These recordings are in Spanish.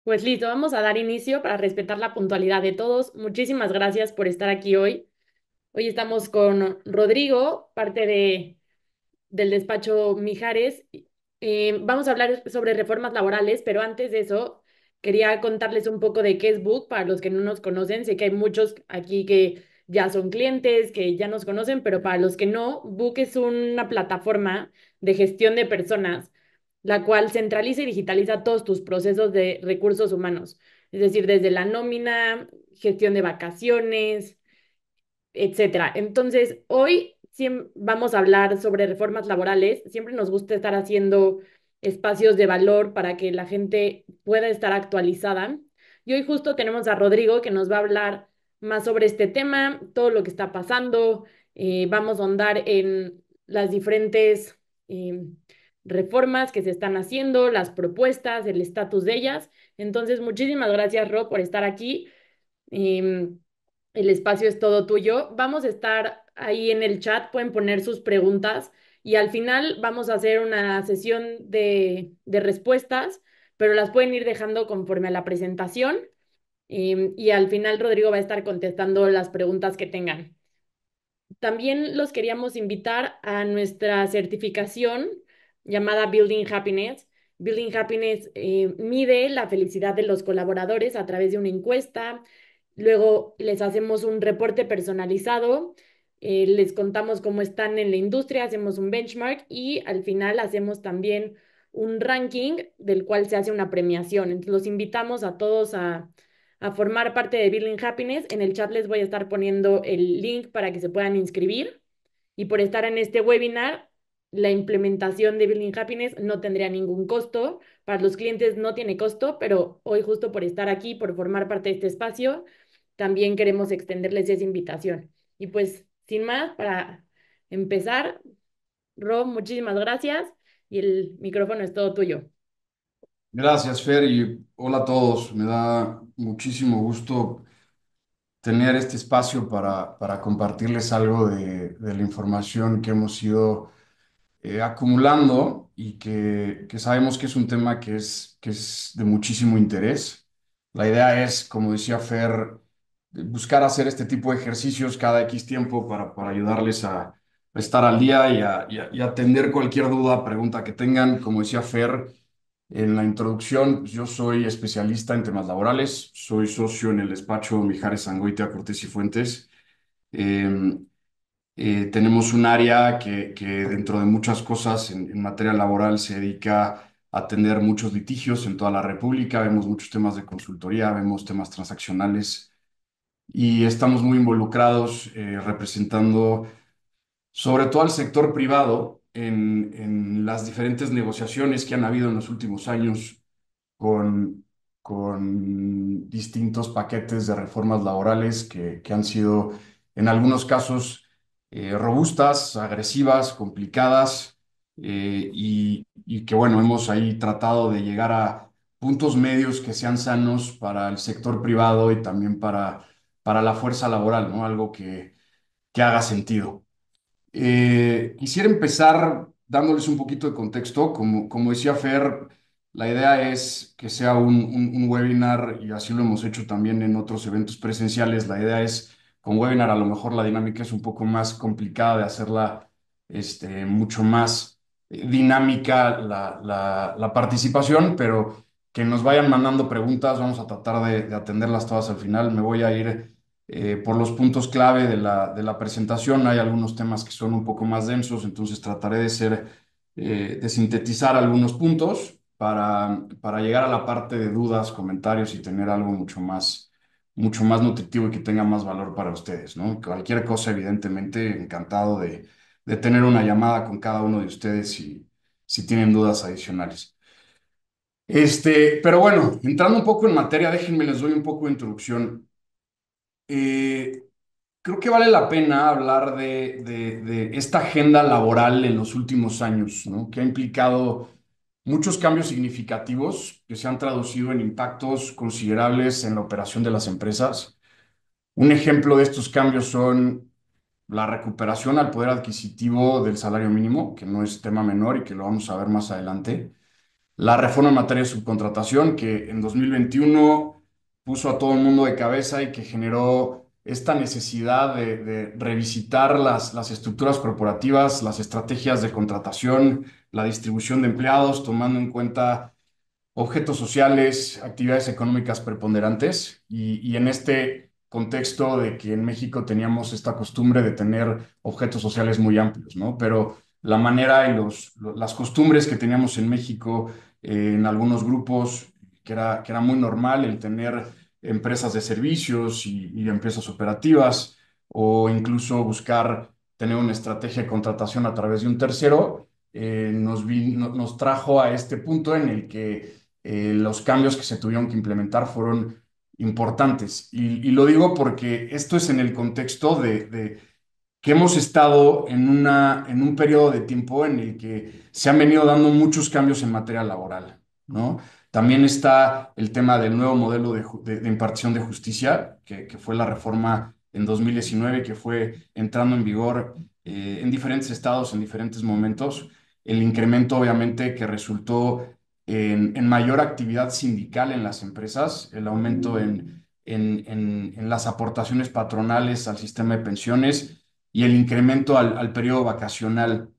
Pues listo, vamos a dar inicio para respetar la puntualidad de todos. Muchísimas gracias por estar aquí hoy. Hoy estamos con Rodrigo, del despacho Mijares. Vamos a hablar sobre reformas laborales, pero antes de eso, quería contarles un poco de qué es Book para los que no nos conocen. Sé que hay muchos aquí que ya son clientes, que ya nos conocen, pero para los que no, Book es una plataforma de gestión de personas, la cual centraliza y digitaliza todos tus procesos de recursos humanos. Es decir, desde la nómina, gestión de vacaciones, etcétera. Entonces, hoy vamos a hablar sobre reformas laborales. Siempre nos gusta estar haciendo espacios de valor para que la gente pueda estar actualizada. Y hoy justo tenemos a Rodrigo que nos va a hablar más sobre este tema, todo lo que está pasando. Vamos a ahondar en las diferentes eh, reformas que se están haciendo, las propuestas, el estatus de ellas. Entonces, muchísimas gracias, Ro, por estar aquí. Em, el espacio es todo tuyo. Vamos a estar ahí en el chat, pueden poner sus preguntas y al final vamos a hacer una sesión de respuestas, pero las pueden ir dejando conforme a la presentación y al final Rodrigo va a estar contestando las preguntas que tengan. También los queríamos invitar a nuestra certificación llamada Building Happiness. Building Happiness mide la felicidad de los colaboradores a través de una encuesta. Luego les hacemos un reporte personalizado, les contamos cómo están en la industria, hacemos un benchmark y al final hacemos también un ranking del cual se hace una premiación. Entonces los invitamos a todos a formar parte de Building Happiness. En el chat les voy a estar poniendo el link para que se puedan inscribir. Y por estar en este webinar, la implementación de Building Happiness no tendría ningún costo. Para los clientes no tiene costo, pero hoy justo por estar aquí, por formar parte de este espacio, también queremos extenderles esa invitación. Y pues, sin más, para empezar, Rob, muchísimas gracias y el micrófono es todo tuyo. Gracias, Fer, y hola a todos. Me da muchísimo gusto tener este espacio para compartirles algo de la información que hemos ido acumulando y que sabemos que es un tema que es de muchísimo interés. La idea es, como decía Fer, buscar hacer este tipo de ejercicios cada X tiempo para ayudarles a estar al día y atender cualquier duda, pregunta que tengan. Como decía Fer, en la introducción, pues, yo soy especialista en temas laborales, soy socio en el despacho Mijares Angoitia Cortés y Fuentes. Em, Tenemos un área que dentro de muchas cosas en materia laboral se dedica a atender muchos litigios en toda la República, vemos muchos temas de consultoría, vemos temas transaccionales y estamos muy involucrados representando sobre todo al sector privado en las diferentes negociaciones que han habido en los últimos años con, con distintos paquetes de reformas laborales que han sido en algunos casos robustas, agresivas, complicadas y que bueno, hemos ahí tratado de llegar a puntos medios que sean sanos para el sector privado y también para la fuerza laboral, ¿no? Algo que haga sentido. Quisiera empezar dándoles un poquito de contexto. Como decía Fer, la idea es que sea un webinar y así lo hemos hecho también en otros eventos presenciales. La idea es, con webinar a lo mejor la dinámica es un poco más complicada de hacerla mucho más dinámica la participación, pero que nos vayan mandando preguntas, vamos a tratar de atenderlas todas al final. Me voy a ir por los puntos clave de la presentación. Hay algunos temas que son un poco más densos, entonces trataré de sintetizar algunos puntos para llegar a la parte de dudas, comentarios y tener algo mucho más nutritivo y que tenga más valor para ustedes, ¿no? Cualquier cosa, evidentemente, encantado de tener una llamada con cada uno de ustedes si tienen dudas adicionales. Pero bueno, entrando un poco en materia, déjenme les doy un poco de introducción. Eh, Creo que vale la pena hablar de esta agenda laboral en los últimos años, ¿no? Que ha implicado muchos cambios significativos que se han traducido en impactos considerables en la operación de las empresas. Un ejemplo de estos cambios son la recuperación al poder adquisitivo del salario mínimo, que no es tema menor y que lo vamos a ver más adelante. la reforma en materia de subcontratación que en 2021 puso a todo el mundo de cabeza y que generó esta necesidad de revisitar las estructuras corporativas, las estrategias de contratación, la distribución de empleados, tomando en cuenta objetos sociales, actividades económicas preponderantes y en este contexto de que en México teníamos esta costumbre de tener objetos sociales muy amplios, ¿no? Pero la manera y las costumbres que teníamos en México, en algunos grupos, que era muy normal el tener empresas de servicios y empresas operativas o incluso buscar tener una estrategia de contratación a través de un tercero, nos trajo a este punto en el que los cambios que se tuvieron que implementar fueron importantes. Y lo digo porque esto es en el contexto de que hemos estado en un periodo de tiempo en el que se han venido dando muchos cambios en materia laboral, ¿no? También está el tema del nuevo modelo de impartición de justicia, que fue la reforma en 2019, que fue entrando en vigor en diferentes estados, en diferentes momentos. El incremento, obviamente, que resultó en mayor actividad sindical en las empresas, el aumento en las aportaciones patronales al sistema de pensiones y el incremento al periodo vacacional.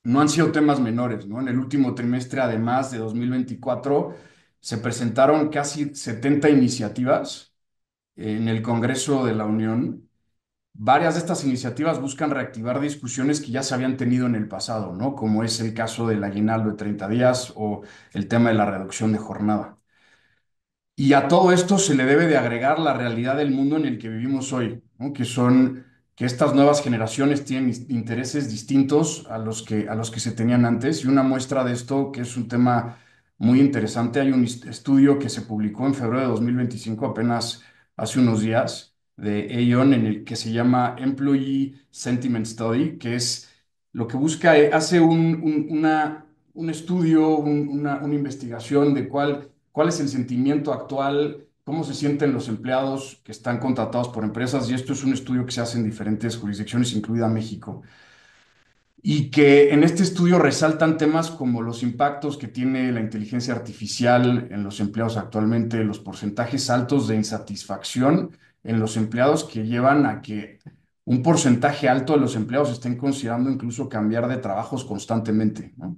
No han sido temas menores, ¿no? En el último trimestre, además de 2024, se presentaron casi 70 iniciativas en el Congreso de la Unión. Varias de estas iniciativas buscan reactivar discusiones que ya se habían tenido en el pasado, ¿no? Como es el caso del aguinaldo de 30 días o el tema de la reducción de jornada. Y a todo esto se le debe de agregar la realidad del mundo en el que vivimos hoy, ¿no? Que estas nuevas generaciones tienen intereses distintos a los que se tenían antes. Y una muestra de esto, que es un tema muy interesante, hay un estudio que se publicó en febrero de 2025, apenas hace unos días, de Aon, en el que se llama Employee Sentiment Study, que es lo que busca, hace un estudio, una investigación de cuál es el sentimiento actual, cómo se sienten los empleados que están contratados por empresas, y esto es un estudio que se hace en diferentes jurisdicciones, incluida México, y que en este estudio resaltan temas como los impactos que tiene la inteligencia artificial en los empleados actualmente, los porcentajes altos de insatisfacción en los empleados que llevan a que un porcentaje alto de los empleados estén considerando incluso cambiar de trabajos constantemente, ¿no?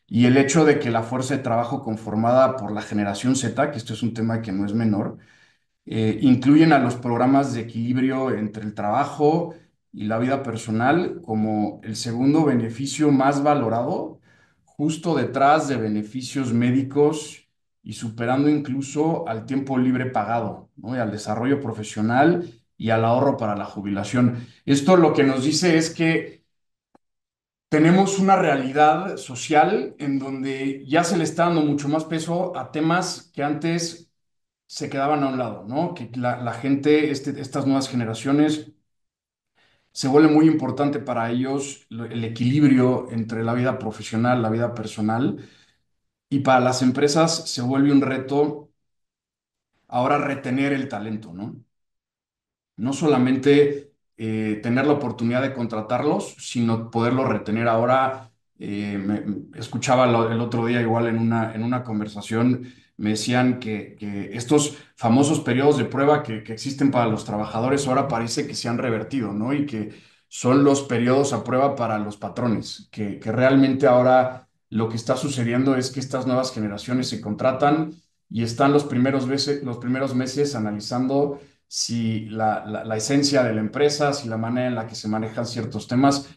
Y el hecho de que la fuerza de trabajo conformada por la generación Z, que esto es un tema que no es menor, incluyen a los programas de equilibrio entre el trabajo y la vida personal como el segundo beneficio más valorado, justo detrás de beneficios médicos y superando incluso al tiempo libre pagado, ¿no? Y al desarrollo profesional y al ahorro para la jubilación. Esto lo que nos dice es que tenemos una realidad social en donde ya se le está dando mucho más peso a temas que antes se quedaban a un lado, ¿no? Que la gente, estas nuevas generaciones, se vuelve muy importante para ellos el equilibrio entre la vida profesional, la vida personal, y para las empresas se vuelve un reto ahora retener el talento, ¿no? No solamente tener la oportunidad de contratarlos, sino poderlos retener. Ahora, escuchaba el otro día igual en una conversación, me decían que estos famosos periodos de prueba que existen para los trabajadores ahora parece que se han revertido, ¿no? Y que son los periodos a prueba para los patrones, que realmente ahora lo que está sucediendo es que estas nuevas generaciones se contratan y están los primeros meses analizando si la esencia de la empresa, si la manera en la que se manejan ciertos temas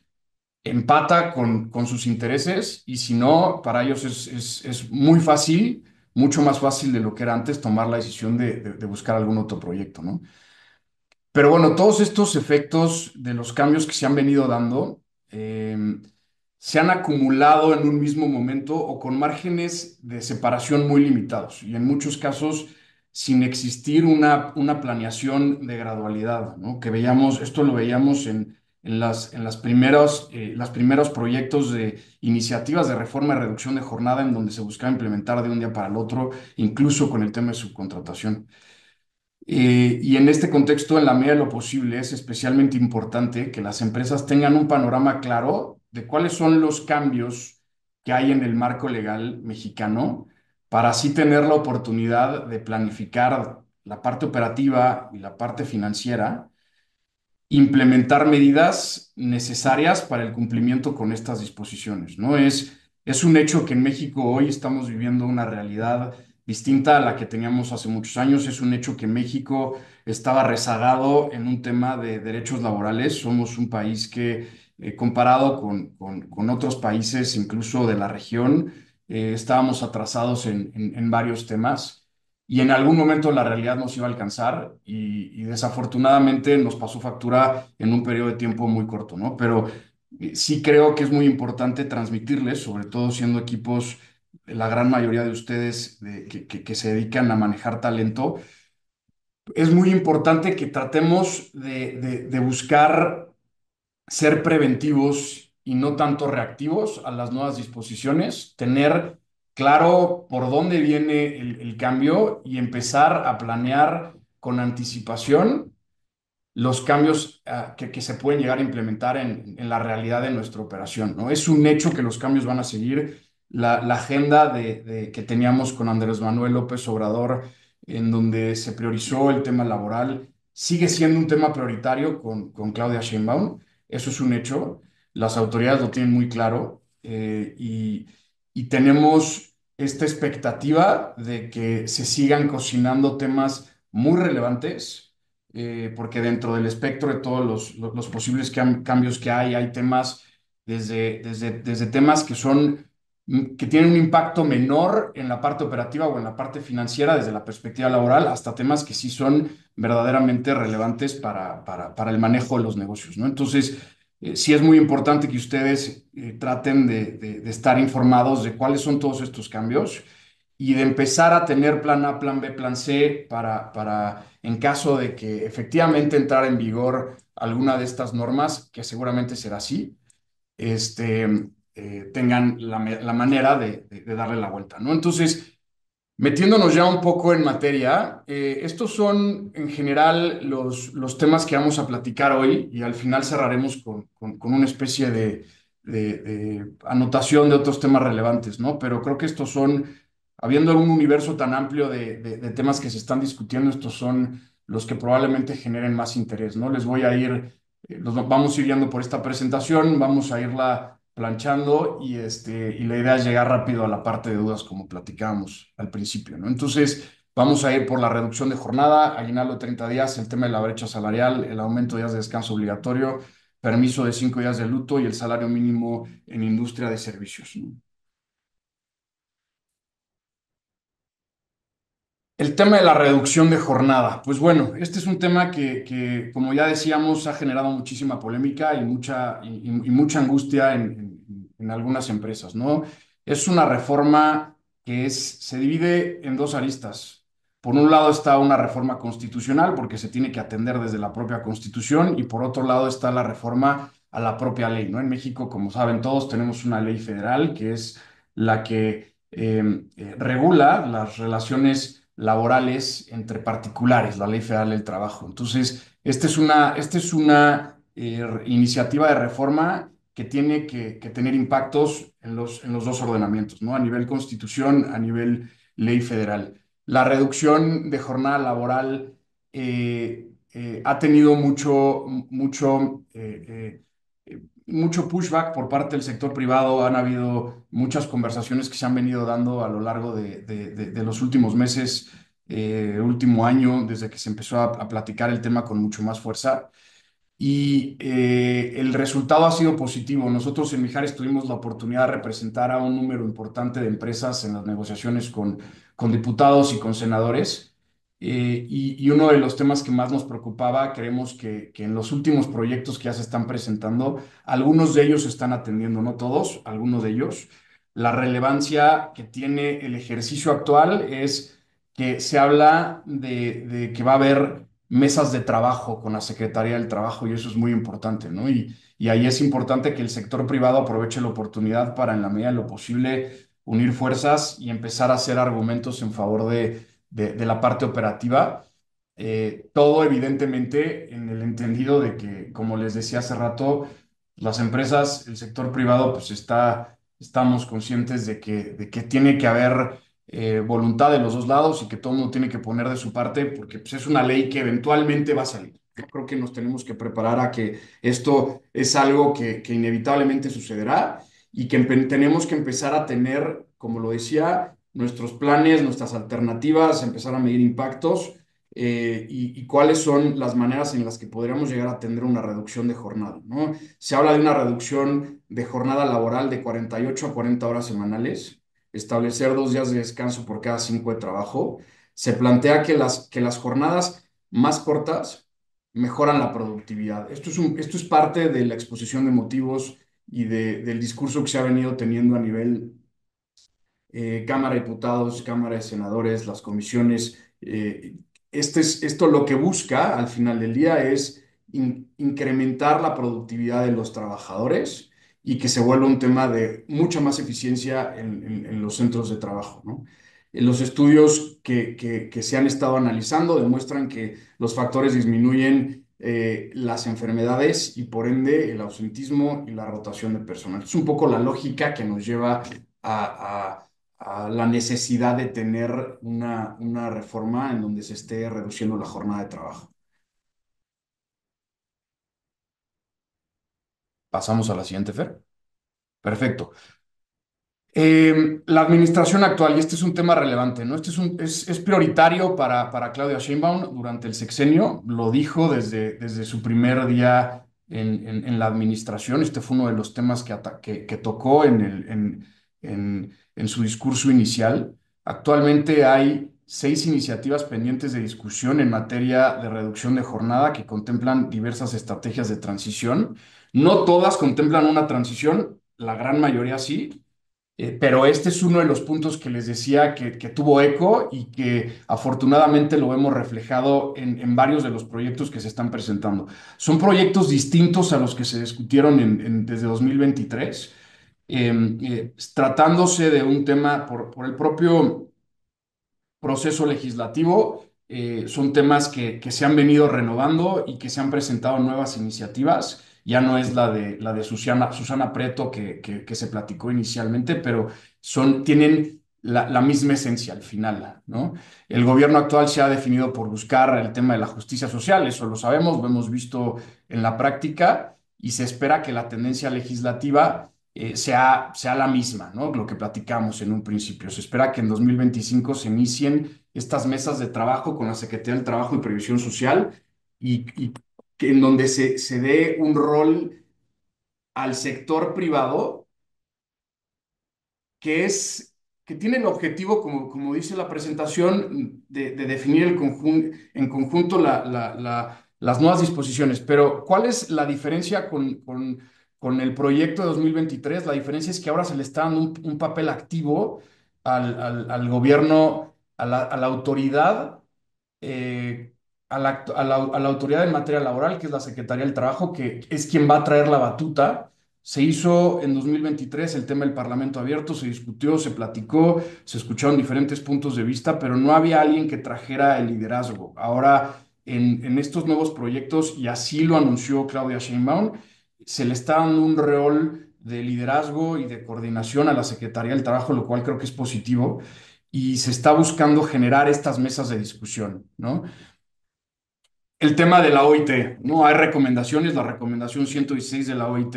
empata con sus intereses, y si no, para ellos es muy fácil, mucho más fácil de lo que era antes, tomar la decisión de buscar algún otro proyecto, ¿no? Pero bueno, todos estos efectos de los cambios que se han venido dando se han acumulado en un mismo momento o con márgenes de separación muy limitados y en muchos casos sin existir una planeación de gradualidad, ¿no? Esto lo veíamos en las primeros proyectos de iniciativas de reforma y reducción de jornada en donde se buscaba implementar de un día para el otro, incluso con el tema de subcontratación. Y en este contexto, en la medida de lo posible, es especialmente importante que las empresas tengan un panorama claro de cuáles son los cambios que hay en el marco legal mexicano para así tener la oportunidad de planificar la parte operativa y la parte financiera, implementar medidas necesarias para el cumplimiento con estas disposiciones, ¿no? Es un hecho que en México hoy estamos viviendo una realidad distinta a la que teníamos hace muchos años. Es un hecho que México estaba rezagado en un tema de derechos laborales. Somos un país que, comparado con otros países, incluso de la región, estábamos atrasados en varios temas y en algún momento la realidad nos iba a alcanzar y desafortunadamente nos pasó factura en un periodo de tiempo muy corto, ¿no? Pero sí creo que es muy importante transmitirles, sobre todo siendo equipos, la gran mayoría de ustedes que se dedican a manejar talento, es muy importante que tratemos de buscar ser preventivos y no tanto reactivos a las nuevas disposiciones, tener claro por dónde viene el cambio y empezar a planear con anticipación los cambios que se pueden llegar a implementar en la realidad de nuestra operación, ¿no? Es un hecho que los cambios van a seguir. La agenda que teníamos con Andrés Manuel López Obrador, en donde se priorizó el tema laboral, sigue siendo un tema prioritario con Claudia Sheinbaum. Eso es un hecho. Las autoridades lo tienen muy claro y tenemos esta expectativa de que se sigan cocinando temas muy relevantes porque dentro del espectro de todos los posibles cambios que hay temas desde temas que son, que tienen un impacto menor en la parte operativa o en la parte financiera desde la perspectiva laboral, hasta temas que sí son verdaderamente relevantes para el manejo de los negocios, ¿no? Entonces, sí es muy importante que ustedes traten de estar informados de cuáles son todos estos cambios y de empezar a tener plan A, plan B, plan C para en caso de que efectivamente entrara en vigor alguna de estas normas, que seguramente será así, tengan la manera de darle la vuelta, ¿no? Entonces, metiéndonos ya un poco en materia, estos son en general los temas que vamos a platicar hoy y al final cerraremos con una especie de anotación de otros temas relevantes, ¿no? Pero creo que estos son, habiendo un universo tan amplio de temas que se están discutiendo, estos son los que probablemente generen más interés, ¿no? Les voy a ir, vamos a ir guiando por esta presentación, vamos a irla planchando y la idea es llegar rápido a la parte de dudas como platicábamos al principio, ¿no? Entonces, vamos a ir por la reducción de jornada, aguinaldo de 30 días, el tema de la brecha salarial, el aumento de días de descanso obligatorio, permiso de 5 días de luto y el salario mínimo en industria de servicios, ¿no? El tema de la reducción de jornada. Pues bueno, este es un tema como ya decíamos, ha generado muchísima polémica y mucha angustia en algunas empresas, ¿no? Es una reforma se divide en dos aristas. Por un lado está una reforma constitucional, porque se tiene que atender desde la propia Constitución, y por otro lado está la reforma a la propia ley, ¿no? En México, como saben todos, tenemos una ley federal que es la que regula las relaciones laborales entre particulares, la Ley Federal del Trabajo. Entonces, esta es una iniciativa de reforma que tiene que tener impactos en los dos ordenamientos, ¿no? A nivel Constitución, a nivel ley federal. La reducción de jornada laboral ha tenido mucho pushback por parte del sector privado. Han habido muchas conversaciones que se han venido dando a lo largo de los últimos meses, último año, desde que se empezó a platicar el tema con mucho más fuerza. Y el resultado ha sido positivo. Nosotros en Mijares tuvimos la oportunidad de representar a un número importante de empresas en las negociaciones con diputados y con senadores. Y uno de los temas que más nos preocupaba, creemos que en los últimos proyectos que ya se están presentando, algunos de ellos se están atendiendo, no todos, algunos de ellos. La relevancia que tiene el ejercicio actual es que se habla de que va a haber mesas de trabajo con la Secretaría del Trabajo y eso es muy importante, ¿no? Y ahí es importante que el sector privado aproveche la oportunidad para, en la medida de lo posible, unir fuerzas y empezar a hacer argumentos en favor de la parte operativa. Todo evidentemente en el entendido de que, como les decía hace rato, las empresas, el sector privado, pues está estamos conscientes de que tiene que haber voluntad de los dos lados y que todo el mundo tiene que poner de su parte porque pues, es una ley que eventualmente va a salir. Yo creo que nos tenemos que preparar a que esto es algo que inevitablemente sucederá y que tenemos que empezar a tener, como lo decía, nuestros planes, nuestras alternativas, empezar a medir impactos y cuáles son las maneras en las que podríamos llegar a tener una reducción de jornada, ¿no? Se habla de una reducción de jornada laboral de 48 a 40 horas semanales, establecer 2 días de descanso por cada 5 de trabajo. Se plantea que las jornadas más cortas mejoran la productividad. Esto es parte de la exposición de motivos y del discurso que se ha venido teniendo a nivel Cámara de Diputados, Cámara de Senadores, las comisiones. Esto lo que busca al final del día es incrementar la productividad de los trabajadores y que se vuelva un tema de mucha más eficiencia en los centros de trabajo, ¿no? Los estudios que se han estado analizando demuestran que los factores disminuyen las enfermedades y por ende el ausentismo y la rotación de personal. Es un poco la lógica que nos lleva a la necesidad de tener una reforma en donde se esté reduciendo la jornada de trabajo. Pasamos a la siguiente, Fer. Perfecto. La administración actual, y este es un tema relevante, ¿no? Es prioritario para Claudia Sheinbaum durante el sexenio, lo dijo desde su primer día en la administración. Este fue uno de los temas que tocó en su discurso inicial. Actualmente hay 6 iniciativas pendientes de discusión en materia de reducción de jornada que contemplan diversas estrategias de transición. No todas contemplan una transición, la gran mayoría sí, pero este es uno de los puntos que les decía que tuvo eco y que afortunadamente lo hemos reflejado en varios de los proyectos que se están presentando. Son proyectos distintos a los que se discutieron desde 2023, tratándose de un tema por el propio proceso legislativo. Son temas que se han venido renovando y que se han presentado nuevas iniciativas. Ya no es la de Susana Preto que se platicó inicialmente, pero tienen la misma esencia al final, ¿no? El gobierno actual se ha definido por buscar el tema de la justicia social, eso lo sabemos, lo hemos visto en la práctica y se espera que la tendencia legislativa sea la misma, ¿no? Lo que platicamos en un principio. Se espera que en 2025 se inicien estas mesas de trabajo con la Secretaría del Trabajo y Previsión Social y en donde se dé un rol al sector privado que es, que tiene el objetivo, como dice la presentación, de definir en conjunto las nuevas disposiciones. Pero, ¿cuál es la diferencia con el proyecto de 2023? La diferencia es que ahora se le está dando un papel activo al gobierno, a la autoridad eh, a la autoridad en materia laboral, que es la Secretaría del Trabajo, que es quien va a traer la batuta. Se hizo en 2023 el tema del Parlamento abierto, se discutió, se platicó, se escucharon diferentes puntos de vista, pero no había alguien que trajera el liderazgo. Ahora, en estos nuevos proyectos, y así lo anunció Claudia Sheinbaum, se le está dando un rol de liderazgo y de coordinación a la Secretaría del Trabajo, lo cual creo que es positivo y se está buscando generar estas mesas de discusión, ¿no? El tema de la OIT, ¿no? Hay recomendaciones, la recomendación 116 de la OIT,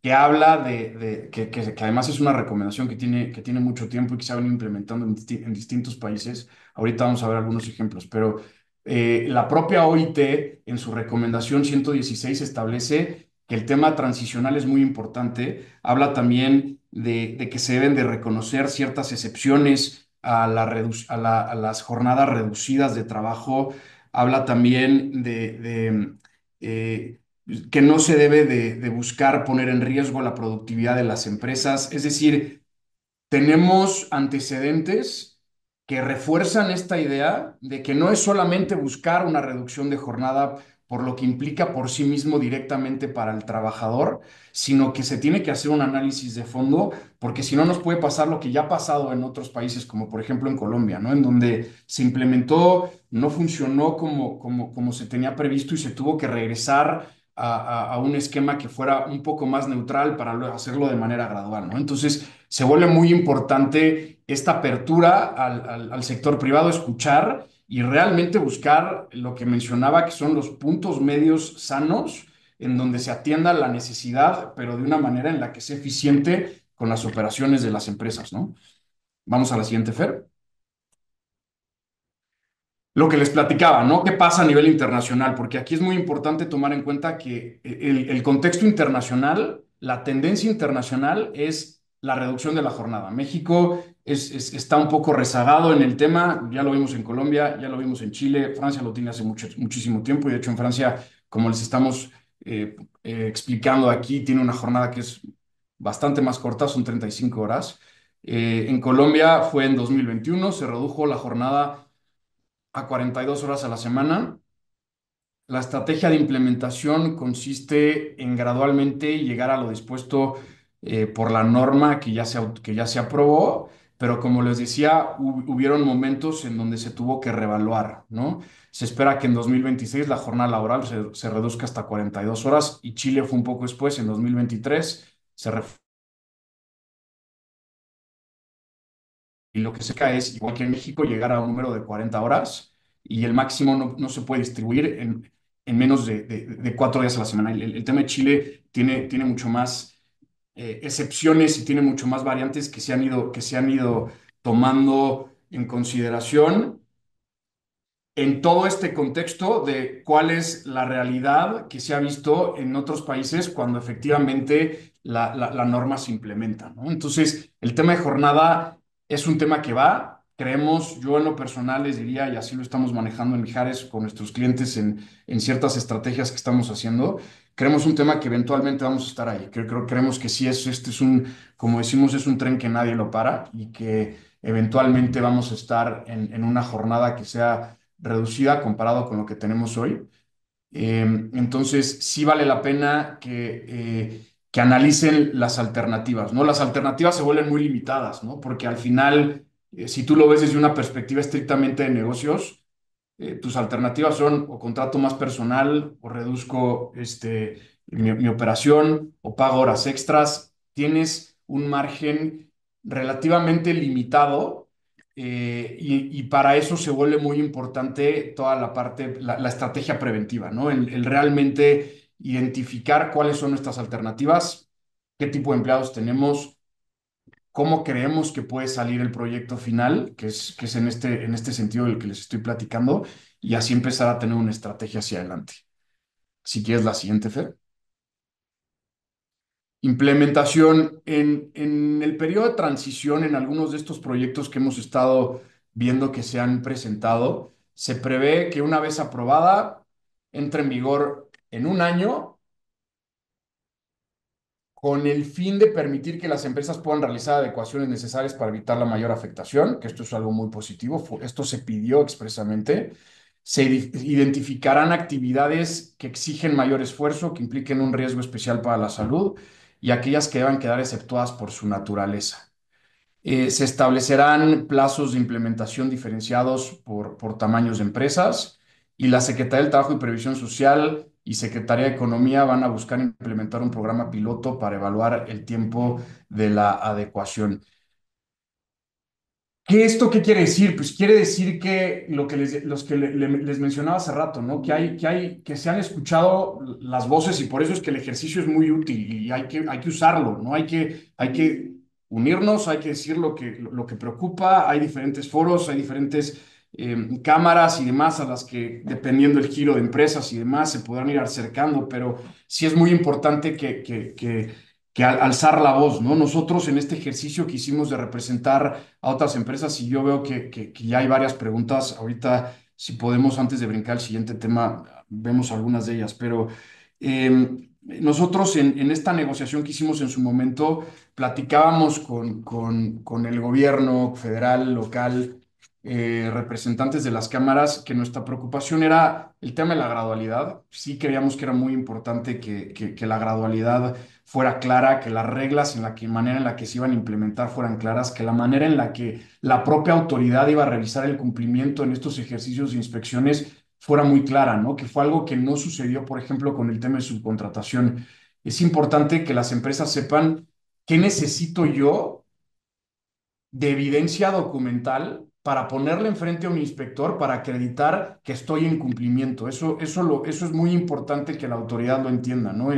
que habla que además es una recomendación que tiene mucho tiempo y que se ha venido implementando en distintos países. Ahorita vamos a ver algunos ejemplos, pero la propia OIT en su recomendación 116 establece que el tema transicional es muy importante. Habla también de que se deben de reconocer ciertas excepciones a las jornadas reducidas de trabajo. Habla también que no se debe de buscar poner en riesgo la productividad de las empresas. Es decir, tenemos antecedentes que refuerzan esta idea de que no es solamente buscar una reducción de jornada por lo que implica por sí mismo directamente para el trabajador, sino que se tiene que hacer un análisis de fondo, porque si no nos puede pasar lo que ya ha pasado en otros países, como por ejemplo en Colombia, ¿no? En donde se implementó, no funcionó como se tenía previsto y se tuvo que regresar a un esquema que fuera un poco más neutral para luego hacerlo de manera gradual, ¿no? Entonces, se vuelve muy importante esta apertura al sector privado, escuchar y realmente buscar lo que mencionaba, que son los puntos medios sanos en donde se atienda la necesidad, pero de una manera en la que sea eficiente con las operaciones de las empresas, ¿no? Vamos a la siguiente, Fer. Lo que les platicaba, ¿no? ¿Qué pasa a nivel internacional? Porque aquí es muy importante tomar en cuenta que el contexto internacional, la tendencia internacional es la reducción de la jornada. México está un poco rezagado en el tema, ya lo vimos en Colombia, ya lo vimos en Chile, Francia lo tiene hace muchísimo tiempo y de hecho en Francia, como les estamos explicando aquí, tiene una jornada que es bastante más corta, son 35 horas. En Colombia fue en 2021, se redujo la jornada a 42 horas a la semana. La estrategia de implementación consiste en gradualmente llegar a lo dispuesto por la norma que ya se aprobó, pero como les decía, hubieron momentos en donde se tuvo que reevaluar, ¿no? Se espera que en 2026 la jornada laboral se reduzca hasta 42 horas y Chile fue un poco después, en 2023 se y lo que se cae es, igual que en México, llegar a un número de 40 horas y el máximo no se puede distribuir en menos de 4 días a la semana. El tema de Chile tiene mucho más excepciones y tiene mucho más variantes que se han ido tomando en consideración en todo este contexto de cuál es la realidad que se ha visto en otros países cuando efectivamente la norma se implementa, ¿no? Entonces, el tema de jornada es un tema que va, creemos, yo en lo personal les diría, y así lo estamos manejando en Mijares con nuestros clientes en ciertas estrategias que estamos haciendo, creemos un tema que eventualmente vamos a estar ahí. Creemos que sí, este es como decimos, es un tren que nadie lo para y que eventualmente vamos a estar en una jornada que sea reducida comparado con lo que tenemos hoy. Entonces, sí vale la pena que analicen las alternativas, ¿no? Las alternativas se vuelven muy limitadas, ¿no? Porque al final, si tú lo ves desde una perspectiva estrictamente de negocios, tus alternativas son o contrato más personal o reduzco mi operación o pago horas extras. Tienes un margen relativamente limitado y para eso se vuelve muy importante toda la parte, la estrategia preventiva, ¿no? El realmente identificar cuáles son nuestras alternativas, qué tipo de empleados tenemos, cómo creemos que puede salir el proyecto final, que es en este sentido del que les estoy platicando, y así empezar a tener una estrategia hacia adelante. Si quieres la siguiente, Fer. Implementación en el periodo de transición, en algunos de estos proyectos que hemos estado viendo que se han presentado, se prevé que una vez aprobada, entre en vigor en un año con el fin de permitir que las empresas puedan realizar adecuaciones necesarias para evitar la mayor afectación, que esto es algo muy positivo, esto se pidió expresamente. Se identificarán actividades que exigen mayor esfuerzo, que impliquen un riesgo especial para la salud y aquellas que deban quedar exceptuadas por su naturaleza. Se establecerán plazos de implementación diferenciados por tamaños de empresas y la Secretaría del Trabajo y Previsión Social y Secretaría de Economía van a buscar implementar un programa piloto para evaluar el tiempo de la adecuación. ¿Esto qué quiere decir? Pues quiere decir que lo que les mencionaba hace rato, ¿no? Que se han escuchado las voces y por eso es que el ejercicio es muy útil y hay que usarlo, ¿no? Hay que unirnos, hay que decir lo que preocupa, hay diferentes foros, hay diferentes cámaras y demás a las que, dependiendo del giro de empresas y demás, se podrán ir acercando, pero sí es muy importante que alzar la voz, ¿no? Nosotros en este ejercicio que hicimos de representar a otras empresas y yo veo que ya hay varias preguntas. Ahorita, si podemos, antes de brincar al siguiente tema, vemos algunas de ellas, pero nosotros en esta negociación que hicimos en su momento, platicábamos con el gobierno federal, local, representantes de las cámaras, que nuestra preocupación era el tema de la gradualidad. Sí creíamos que era muy importante que la gradualidad fuera clara, que las reglas en la que, manera en la que se iban a implementar fueran claras, que la manera en la que la propia autoridad iba a revisar el cumplimiento en estos ejercicios de inspecciones fuera muy clara, ¿no? Que fue algo que no sucedió, por ejemplo, con el tema de subcontratación. Es importante que las empresas sepan qué necesito yo de evidencia documental para ponerle enfrente a un inspector para acreditar que estoy en cumplimiento. Eso es muy importante que la autoridad lo entienda, ¿no?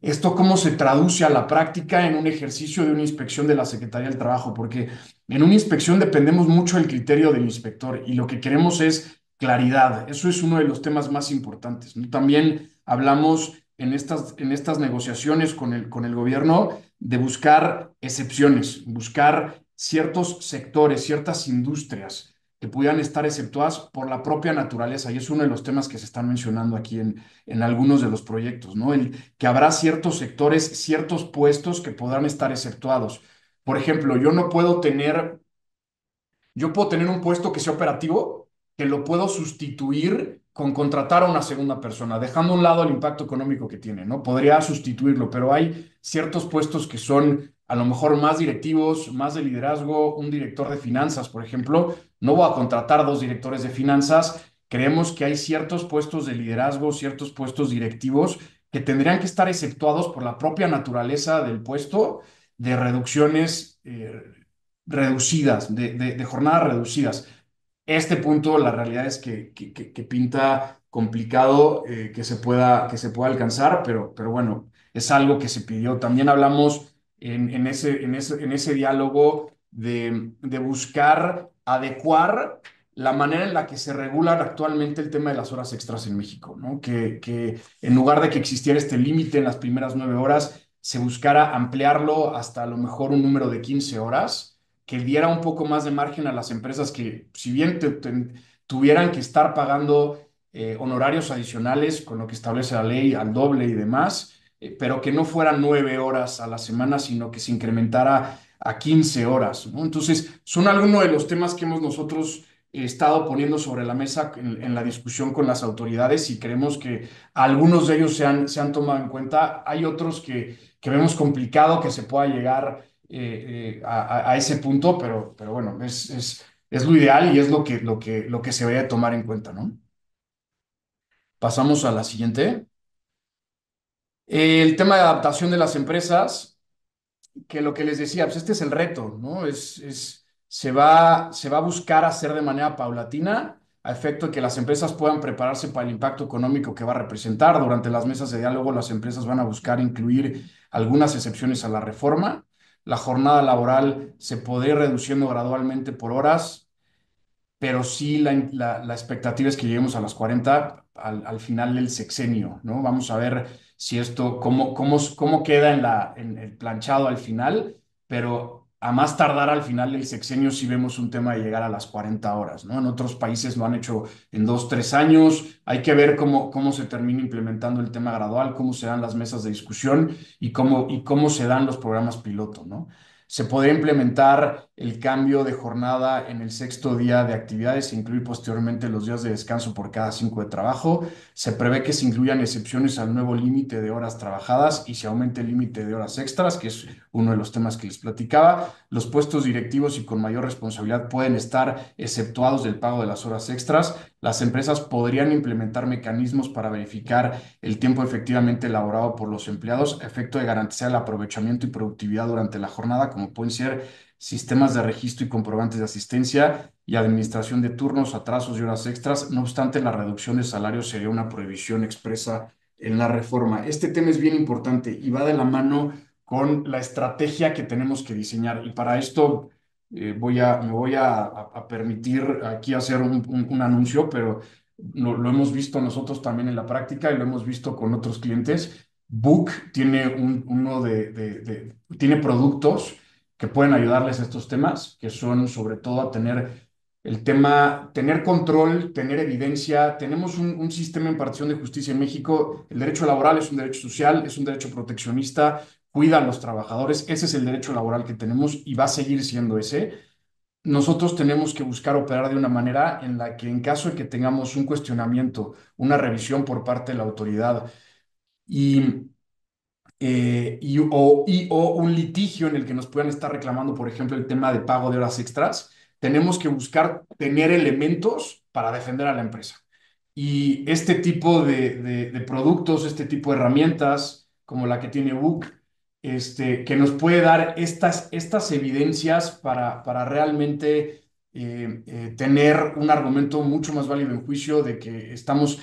Esto cómo se traduce a la práctica en un ejercicio de una inspección de la Secretaría del Trabajo, porque en una inspección dependemos mucho del criterio del inspector y lo que queremos es claridad. Eso es uno de los temas más importantes, ¿no? También hablamos en estas negociaciones con el gobierno de buscar excepciones, buscar ciertos sectores, ciertas industrias que pudieran estar exceptuadas por la propia naturaleza. Y es uno de los temas que se están mencionando aquí en algunos de los proyectos, ¿no? Que habrá ciertos sectores, ciertos puestos que podrán estar exceptuados. Por ejemplo, yo puedo tener un puesto que sea operativo, que lo puedo sustituir con contratar a una segunda persona, dejando a un lado el impacto económico que tiene, ¿no? Podría sustituirlo, pero hay ciertos puestos que son a lo mejor más directivos, más de liderazgo, un director de finanzas, por ejemplo. No voy a contratar dos directores de finanzas. Creemos que hay ciertos puestos de liderazgo, ciertos puestos directivos que tendrían que estar exceptuados por la propia naturaleza del puesto de reducciones reducidas, de jornadas reducidas. Este punto, la realidad es que pinta complicado que se pueda alcanzar, pero bueno, es algo que se pidió. También hablamos en ese diálogo de buscar adecuar la manera en la que se regulan actualmente el tema de las horas extras en México, ¿no? Que en lugar de que existiera este límite en las primeras 9 horas, se buscara ampliarlo hasta a lo mejor un número de 15 horas que diera un poco más de margen a las empresas que, si bien tuvieran que estar pagando honorarios adicionales con lo que establece la ley al doble y demás, pero que no fueran 9 horas a la semana, sino que se incrementara a 15 horas, ¿no? Entonces, son algunos de los temas que hemos nosotros estado poniendo sobre la mesa en la discusión con las autoridades y creemos que algunos de ellos se han tomado en cuenta. Hay otros que vemos complicado que se pueda llegar a ese punto, pero bueno, es lo ideal y es lo que se debe tomar en cuenta, ¿no? Pasamos a la siguiente. El tema de adaptación de las empresas, que lo que les decía, pues este es el reto, ¿no? Se va a buscar hacer de manera paulatina a efecto de que las empresas puedan prepararse para el impacto económico que va a representar. Durante las mesas de diálogo, las empresas van a buscar incluir algunas excepciones a la reforma. La jornada laboral se podría ir reduciendo gradualmente por horas, pero sí la expectativa es que lleguemos a las 40 al final del sexenio, ¿no? Vamos a ver si esto, cómo queda en el planchado al final, pero a más tardar al final del sexenio sí vemos un tema de llegar a las 40 horas, ¿no? En otros países lo han hecho en 2, 3 años. Hay que ver cómo se termina implementando el tema gradual, cómo se dan las mesas de discusión y cómo se dan los programas piloto, ¿no? Se podría implementar el cambio de jornada en el sexto día de actividades e incluir posteriormente los días de descanso por cada 5 de trabajo. Se prevé que se incluyan excepciones al nuevo límite de horas trabajadas y se aumente el límite de horas extras, que es uno de los temas que les platicaba. Los puestos directivos y con mayor responsabilidad pueden estar exceptuados del pago de las horas extras. Las empresas podrían implementar mecanismos para verificar el tiempo efectivamente elaborado por los empleados a efecto de garantizar el aprovechamiento y productividad durante la jornada, como pueden ser sistemas de registro y comprobantes de asistencia y administración de turnos, atrasos y horas extras. No obstante, la reducción de salarios sería una prohibición expresa en la reforma. Este tema es bien importante y va de la mano con la estrategia que tenemos que diseñar. Y para esto me voy a permitir aquí hacer un anuncio, pero lo hemos visto nosotros también en la práctica y lo hemos visto con otros clientes. Book tiene tiene productos que pueden ayudarles a estos temas, que son sobre todo a tener el tema, tener control, tener evidencia. Tenemos un sistema de impartición de justicia en México. El derecho laboral es un derecho social, es un derecho proteccionista, cuida a los trabajadores. Ese es el derecho laboral que tenemos y va a seguir siendo ese. Nosotros tenemos que buscar operar de una manera en la que en caso de que tengamos un cuestionamiento, una revisión por parte de la autoridad y o un litigio en el que nos puedan estar reclamando, por ejemplo, el tema de pago de horas extras, tenemos que buscar tener elementos para defender a la empresa. Y este tipo de productos, este tipo de herramientas, como la que tiene Book, que nos puede dar estas evidencias para realmente tener un argumento mucho más válido en juicio de que estamos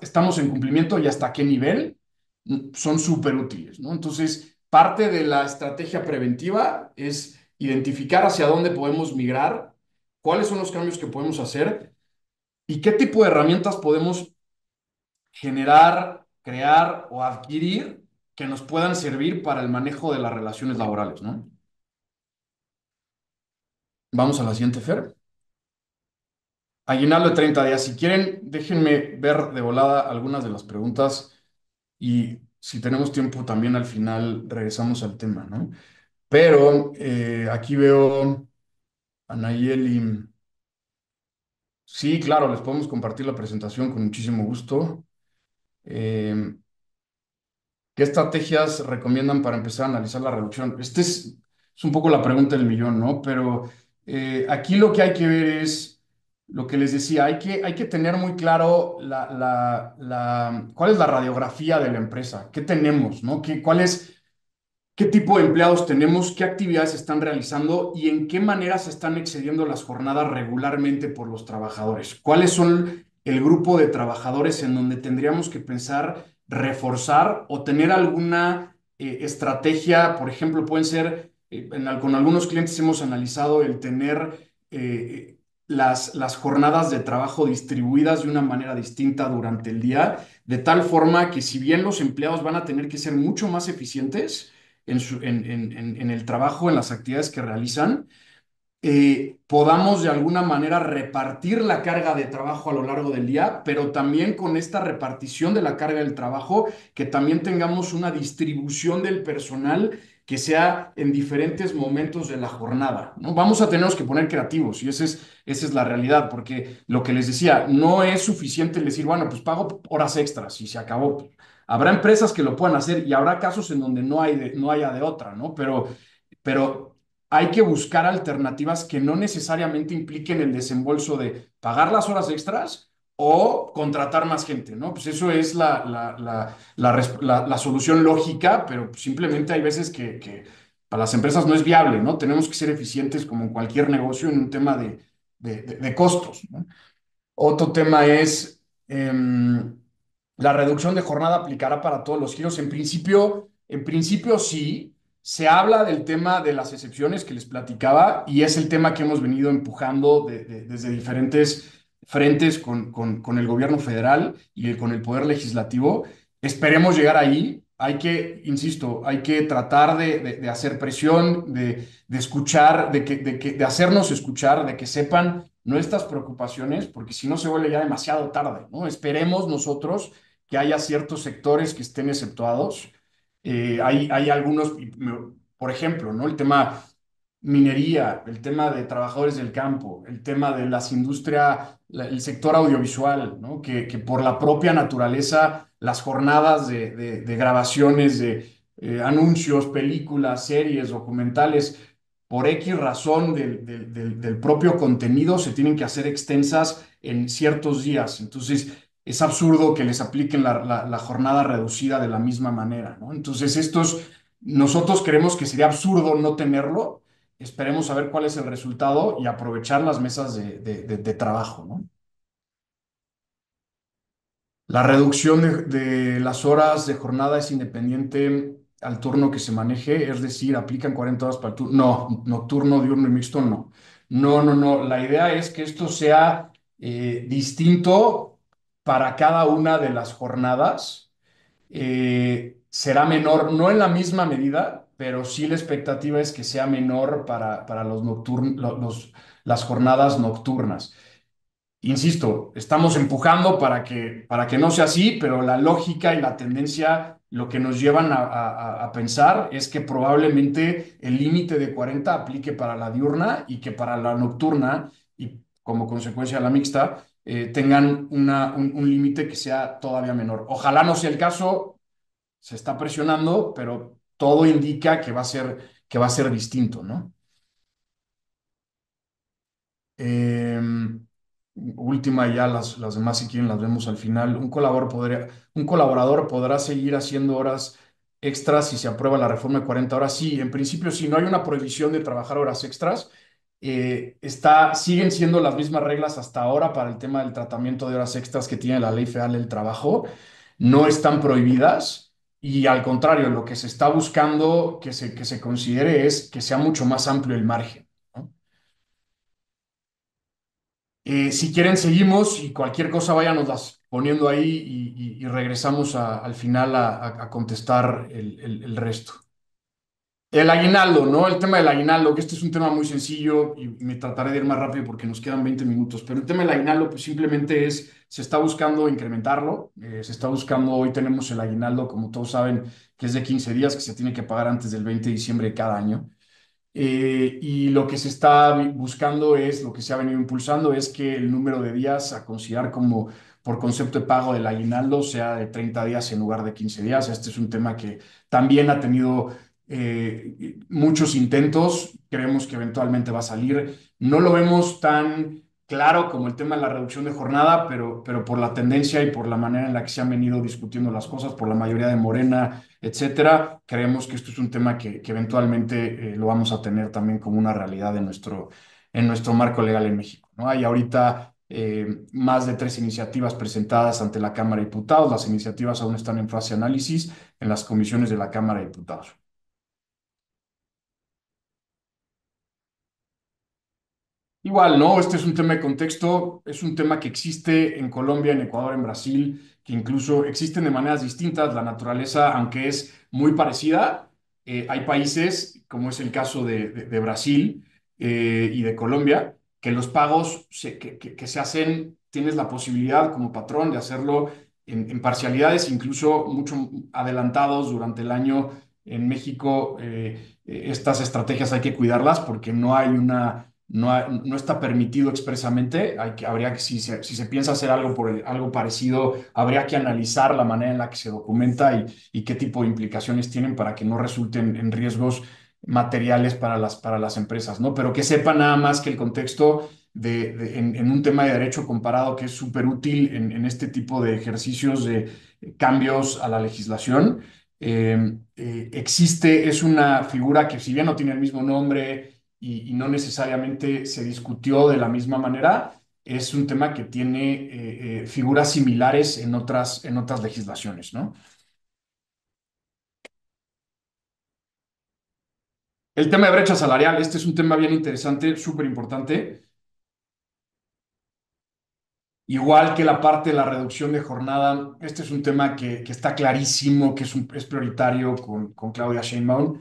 estamos en cumplimiento y hasta qué nivel son súper útiles, ¿no? Entonces, parte de la estrategia preventiva es identificar hacia dónde podemos migrar, cuáles son los cambios que podemos hacer y qué tipo de herramientas podemos generar, crear o adquirir que nos puedan servir para el manejo de las relaciones laborales, ¿no? Vamos a la siguiente, Fer. Aguinaldo de 30 días. Si quieren, déjenme ver de volada algunas de las preguntas y si tenemos tiempo también al final regresamos al tema, ¿no? Pero aquí veo a Nayeli. Sí, claro, les podemos compartir la presentación con muchísimo gusto. Eh, ¿Qué estrategias recomiendan para empezar a analizar la reducción? Es un poco la pregunta del millón, ¿no? Pero aquí lo que hay que ver es lo que les decía, hay que tener muy claro cuál es la radiografía de la empresa, qué tenemos, ¿no? ¿Qué tipo de empleados tenemos? ¿Qué actividades se están realizando? ¿Y en qué manera se están excediendo las jornadas regularmente por los trabajadores? ¿Cuáles son el grupo de trabajadores en donde tendríamos que pensar reforzar o tener alguna estrategia? Por ejemplo, pueden ser, con algunos clientes hemos analizado el tener las jornadas de trabajo distribuidas de una manera distinta durante el día, de tal forma que si bien los empleados van a tener que ser mucho más eficientes, en el trabajo, en las actividades que realizan, podamos de alguna manera repartir la carga de trabajo a lo largo del día, pero también con esta repartición de la carga del trabajo, que también tengamos una distribución del personal que sea en diferentes momentos de la jornada, ¿no? Vamos a tenernos que poner creativos y esa es la realidad, porque lo que les decía, no es suficiente decir, bueno, pues pago horas extras y se acabó. Habrá empresas que lo puedan hacer y habrá casos en donde no haya de otra, ¿no? Pero hay que buscar alternativas que no necesariamente impliquen el desembolso de pagar las horas extras o contratar más gente, ¿no? Pues eso es la solución lógica, pero simplemente hay veces que para las empresas no es viable, ¿no? Tenemos que ser eficientes como en cualquier negocio en un tema de costos, ¿no? Otro tema es la reducción de jornada aplicará para todos los giros. En principio sí, se habla del tema de las excepciones que les platicaba y es el tema que hemos venido empujando desde diferentes frentes con el gobierno federal y con el poder legislativo. Esperemos llegar ahí. Hay que, insisto, hay que tratar de hacer presión, de escuchar, de hacernos escuchar, de que sepan nuestras preocupaciones, porque si no se vuelve ya demasiado tarde, ¿no? Esperemos nosotros que haya ciertos sectores que estén exceptuados. Hay algunos, por ejemplo, ¿no? El tema minería, el tema de trabajadores del campo, el tema de las industrias, el sector audiovisual, ¿no? Que por la propia naturaleza, las jornadas de grabaciones de anuncios, películas, series, documentales, por X razón del propio contenido, se tienen que hacer extensas en ciertos días. Entonces, es absurdo que les apliquen la jornada reducida de la misma manera, ¿no? Entonces, nosotros creemos que sería absurdo no tenerlo. Esperemos a ver cuál es el resultado y aprovechar las mesas de trabajo, ¿no? La reducción de las horas de jornada es independiente al turno que se maneje, es decir, aplican 40 horas para el turno. No, nocturno, diurno y mixto, no. No, no, no. La idea es que esto sea distinto para cada una de las jornadas. Será menor, no en la misma medida, pero sí la expectativa es que sea menor para las jornadas nocturnas. Insisto, estamos empujando para que no sea así, pero la lógica y la tendencia lo que nos llevan a pensar es que probablemente el límite de 40 aplique para la diurna y que para la nocturna y como consecuencia la mixta tengan un límite que sea todavía menor. Ojalá no sea el caso, se está presionando, pero todo indica que va a ser distinto, ¿no? Eh, última y ya las demás si quieren las vemos al final. Un colaborador podrá seguir haciendo horas extras si se aprueba la reforma de 40 horas. Sí, en principio, si no hay una prohibición de trabajar horas extras, siguen siendo las mismas reglas hasta ahora para el tema del tratamiento de horas extras que tiene la Ley Federal del Trabajo. No están prohibidas y al contrario, lo que se está buscando que se considere es que sea mucho más amplio el margen, ¿no? Si quieren, seguimos y cualquier cosa váyanoslas poniendo ahí y regresamos al final a contestar el resto. El aguinaldo, ¿no? El tema del aguinaldo, que este es un tema muy sencillo y me trataré de ir más rápido porque nos quedan 20 minutos, pero el tema del aguinaldo pues simplemente se está buscando incrementarlo, se está buscando, hoy tenemos el aguinaldo, como todos saben, que es de 15 días, que se tiene que pagar antes del 20 de diciembre de cada año. Y lo que se está buscando es, lo que se ha venido impulsando es que el número de días a considerar como por concepto de pago del aguinaldo sea de 30 días en lugar de 15 días. Este es un tema que también ha tenido muchos intentos. Creemos que eventualmente va a salir. No lo vemos tan claro como el tema de la reducción de jornada, pero por la tendencia y por la manera en la que se han venido discutiendo las cosas, por la mayoría de Morena, etcétera, creemos que esto es un tema que eventualmente lo vamos a tener también como una realidad en nuestro marco legal en México, ¿no? Hay ahorita más de 3 iniciativas presentadas ante la Cámara de Diputados. Las iniciativas aún están en fase de análisis en las comisiones de la Cámara de Diputados. Igual, ¿no? Este es un tema de contexto, es un tema que existe en Colombia, en Ecuador, en Brasil, que incluso existen de maneras distintas. La naturaleza, aunque es muy parecida, hay países, como es el caso de Brasil y de Colombia, que los pagos que se hacen, tienes la posibilidad como patrón de hacerlo en parcialidades, incluso mucho adelantados durante el año. En México, estas estrategias hay que cuidarlas porque no está permitido expresamente. Habría que, si se piensa hacer algo algo parecido, habría que analizar la manera en la que se documenta y qué tipo de implicaciones tienen para que no resulten en riesgos materiales para para las empresas, ¿no? Pero que sepan nada más que el contexto en un tema de derecho comparado que es súper útil en este tipo de ejercicios de cambios a la legislación. Existe, es una figura que si bien no tiene el mismo nombre y no necesariamente se discutió de la misma manera, es un tema que tiene figuras similares en otras legislaciones, ¿no? El tema de brecha salarial, este es un tema bien interesante, súper importante. Igual que la parte de la reducción de jornada, este es un tema que está clarísimo, que es prioritario con Claudia Sheinbaum.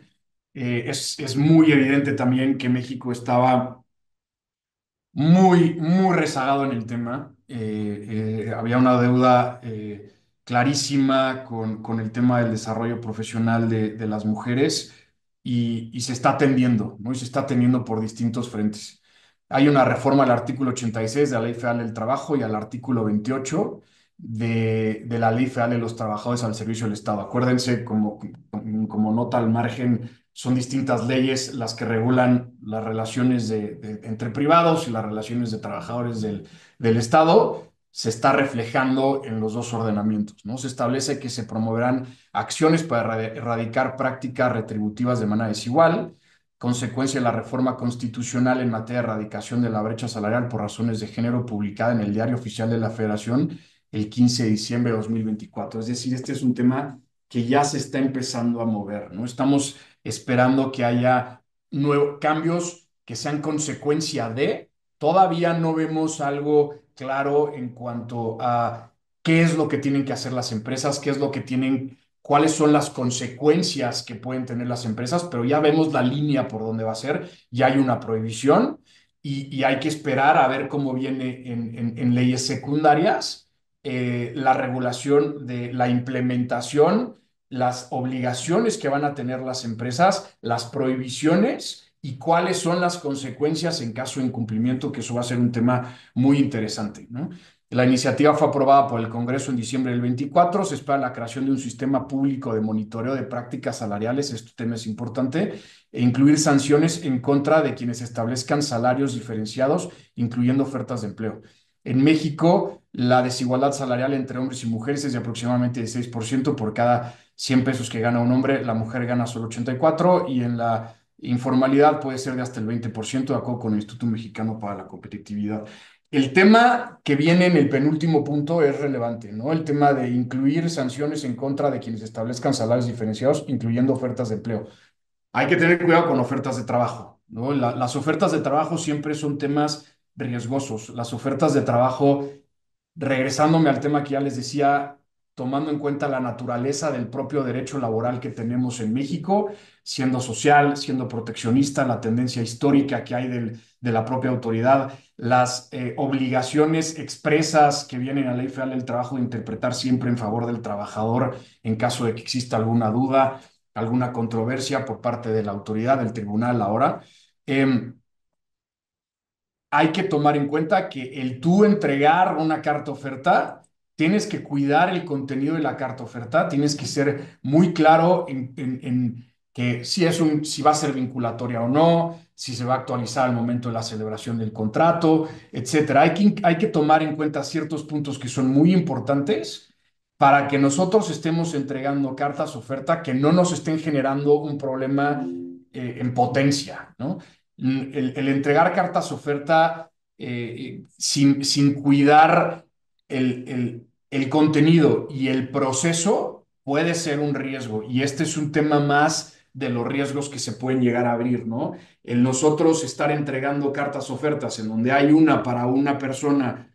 Es muy evidente también que México estaba muy rezagado en el tema. Había una deuda clarísima con el tema del desarrollo profesional de las mujeres y se está atendiendo, ¿no? Y se está atendiendo por distintos frentes. Hay una reforma al artículo 86 de la Ley Federal del Trabajo y al artículo 28 de la Ley Federal de los Trabajadores al Servicio del Estado. Acuérdense, como nota al margen, son distintas leyes las que regulan las relaciones entre privados y las relaciones de trabajadores del Estado. Se está reflejando en los dos ordenamientos, ¿no? Se establece que se promoverán acciones para erradicar prácticas retributivas de manera desigual, consecuencia de la reforma constitucional en materia de erradicación de la brecha salarial por razones de género, publicada en el Diario Oficial de la Federación el 15 de diciembre de 2024. Es decir, este es un tema que ya se está empezando a mover, ¿no? Estamos esperando que haya cambios que sean consecuencia de. Todavía no vemos algo claro en cuanto a qué es lo que tienen que hacer las empresas, qué es lo que tienen, cuáles son las consecuencias que pueden tener las empresas, pero ya vemos la línea por donde va a ser, ya hay una prohibición y hay que esperar a ver cómo viene en leyes secundarias la regulación de la implementación, las obligaciones que van a tener las empresas, las prohibiciones y cuáles son las consecuencias en caso de incumplimiento, que eso va a ser un tema muy interesante, ¿no? La iniciativa fue aprobada por el Congreso en diciembre del 24. Se espera la creación de un sistema público de monitoreo de prácticas salariales, este tema es importante, e incluir sanciones en contra de quienes establezcan salarios diferenciados, incluyendo ofertas de empleo. En México, la desigualdad salarial entre hombres y mujeres es de aproximadamente 16%. Por cada 100 pesos que gana un hombre, la mujer gana solo 84, y en la informalidad puede ser de hasta el 20%, de acuerdo con el Instituto Mexicano para la Competitividad. El tema que viene en el penúltimo punto es relevante, ¿no? El tema de incluir sanciones en contra de quienes establezcan salarios diferenciados, incluyendo ofertas de empleo. Hay que tener cuidado con ofertas de trabajo, ¿no? Las ofertas de trabajo siempre son temas riesgosos. Las ofertas de trabajo, regresándome al tema que ya les decía, tomando en cuenta la naturaleza del propio derecho laboral que tenemos en México, siendo social, siendo proteccionista, la tendencia histórica que hay de la propia autoridad, las obligaciones expresas que vienen a la Ley Federal del Trabajo de interpretar siempre en favor del trabajador en caso de que exista alguna duda, alguna controversia por parte de la autoridad, del tribunal ahora. Eh, Hay que tomar en cuenta que el tú entregar una carta oferta, tienes que cuidar el contenido de la carta oferta, tienes que ser muy claro en que si va a ser vinculatoria o no, si se va a actualizar al momento de la celebración del contrato, etcétera. Hay que tomar en cuenta ciertos puntos que son muy importantes para que nosotros estemos entregando cartas oferta que no nos estén generando un problema en potencia, ¿no? El entregar cartas oferta sin cuidar el contenido y el proceso puede ser un riesgo. Y este es un tema más de los riesgos que se pueden llegar a abrir, ¿no? El nosotros estar entregando cartas ofertas en donde hay una para una persona,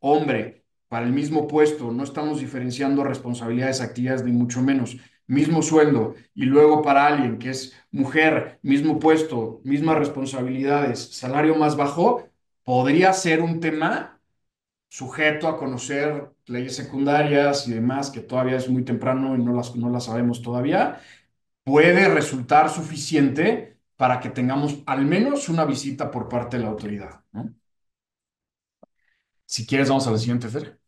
hombre, para el mismo puesto, no estamos diferenciando responsabilidades, actividades, ni mucho menos. Mismo sueldo, y luego para alguien que es mujer, mismo puesto, mismas responsabilidades, salario más bajo, podría ser un tema sujeto a conocer leyes secundarias y demás, que todavía es muy temprano y no las sabemos todavía. Puede resultar suficiente para que tengamos al menos una visita por parte de la autoridad, ¿no? Si quieres, vamos a la siguiente, Fer.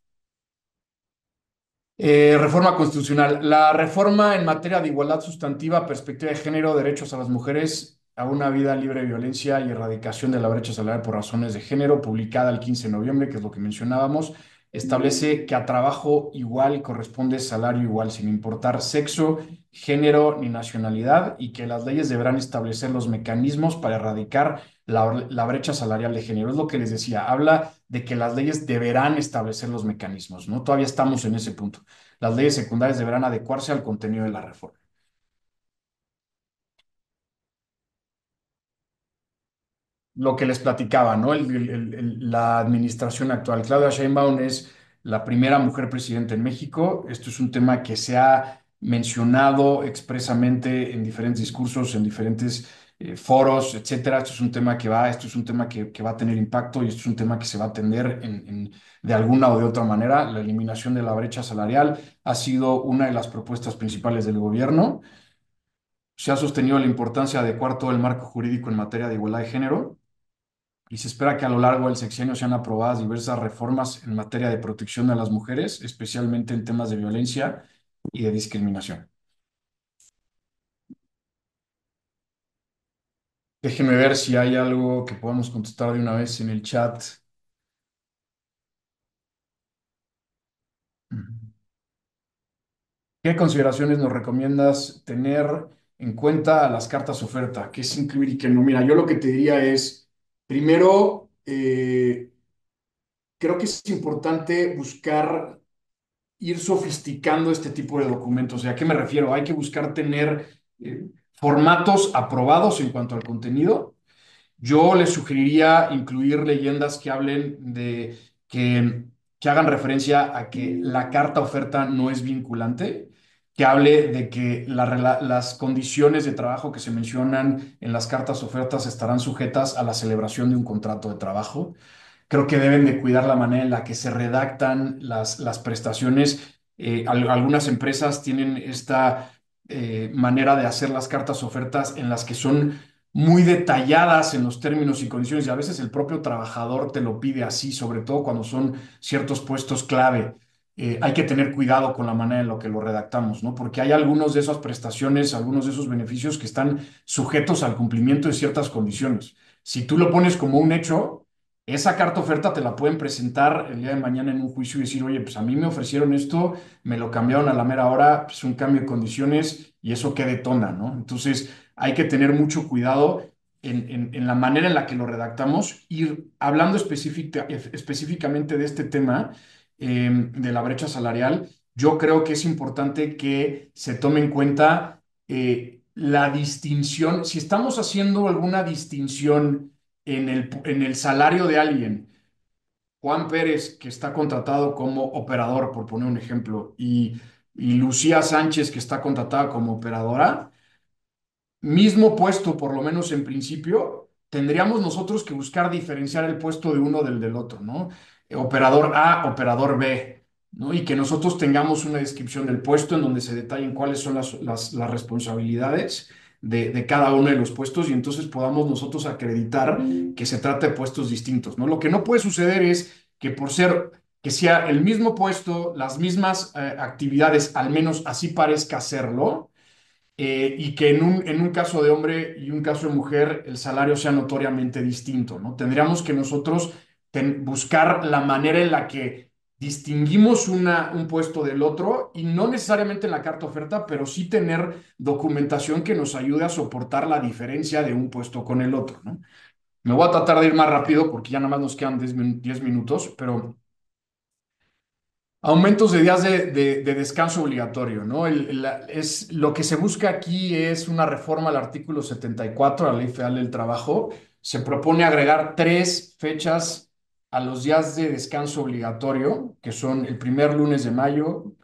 Reforma constitucional. La reforma en materia de igualdad sustantiva, perspectiva de género, derechos a las mujeres a una vida libre de violencia y erradicación de la brecha salarial por razones de género, publicada el 15 de noviembre, que es lo que mencionábamos, establece que a trabajo igual corresponde salario igual, sin importar sexo, género ni nacionalidad, y que las leyes deberán establecer los mecanismos para erradicar la brecha salarial de género. Es lo que les decía, habla de que las leyes deberán establecer los mecanismos, ¿no? Todavía estamos en ese punto. Las leyes secundarias deberán adecuarse al contenido de la reforma. Lo que les platicaba, ¿no? La administración actual. Claudia Sheinbaum es la primera mujer presidenta en México. Esto es un tema que se ha mencionado expresamente en diferentes discursos, en diferentes foros, etcétera. Esto es un tema que va a tener impacto, y esto es un tema que se va a atender de alguna o de otra manera. La eliminación de la brecha salarial ha sido una de las propuestas principales del gobierno. Se ha sostenido la importancia de adecuar todo el marco jurídico en materia de igualdad de género, y se espera que a lo largo del sexenio sean aprobadas diversas reformas en materia de protección de las mujeres, especialmente en temas de violencia y de discriminación. Déjenme ver si hay algo que podamos contestar de una vez en el chat. ¿Qué consideraciones nos recomiendas tener en cuenta a las cartas oferta? ¿Qué es incluir y qué no? Mira, yo lo que te diría es, primero, creo que es importante buscar ir sofisticando este tipo de documentos. ¿A qué me refiero? Hay que buscar tener formatos aprobados en cuanto al contenido. Yo les sugeriría incluir leyendas que hablen que hagan referencia a que la carta oferta no es vinculante, que hable de que las condiciones de trabajo que se mencionan en las cartas ofertas estarán sujetas a la celebración de un contrato de trabajo. Creo que deben de cuidar la manera en la que se redactan las prestaciones. Algunas empresas tienen esta manera de hacer las cartas ofertas en las que son muy detalladas en los términos y condiciones, y a veces el propio trabajador te lo pide así, sobre todo cuando son ciertos puestos clave. Hay que tener cuidado con la manera en la que lo redactamos, ¿no? Porque hay algunos de esas prestaciones, algunos de esos beneficios que están sujetos al cumplimiento de ciertas condiciones. Si tú lo pones como un hecho, esa carta oferta te la pueden presentar el día de mañana en un juicio y decir, oye, pues a mí me ofrecieron esto, me lo cambiaron a la mera hora, pues un cambio de condiciones y eso qué detona, ¿no? Entonces hay que tener mucho cuidado en la manera en la que lo redactamos, ir hablando específicamente de este tema de la brecha salarial. Yo creo que es importante que se tome en cuenta la distinción, si estamos haciendo alguna distinción en el salario de alguien, Juan Pérez, que está contratado como operador, por poner un ejemplo, y Lucía Sánchez, que está contratada como operadora, mismo puesto, por lo menos en principio, tendríamos nosotros que buscar diferenciar el puesto de uno del otro, ¿no? Operador A, operador B, ¿no? Y que nosotros tengamos una descripción del puesto en donde se detallen cuáles son las responsabilidades de cada uno de los puestos y entonces podamos nosotros acreditar que se trata de puestos distintos, ¿no? Lo que no puede suceder es que por ser que sea el mismo puesto, las mismas actividades, al menos así parezca serlo, y que en un caso de hombre y un caso de mujer el salario sea notoriamente distinto, ¿no? Tendríamos que nosotros buscar la manera en la que distinguimos un puesto del otro y no necesariamente en la carta oferta, pero sí tener documentación que nos ayude a soportar la diferencia de un puesto con el otro, ¿no? Me voy a tratar de ir más rápido porque ya nada más nos quedan 10 minutos, pero aumentos de días de descanso obligatorio, ¿no? Lo que se busca aquí es una reforma al artículo 74 de la Ley Federal del Trabajo. Se propone agregar tres fechas a los días de descanso obligatorio, que son el primer lunes de mayo,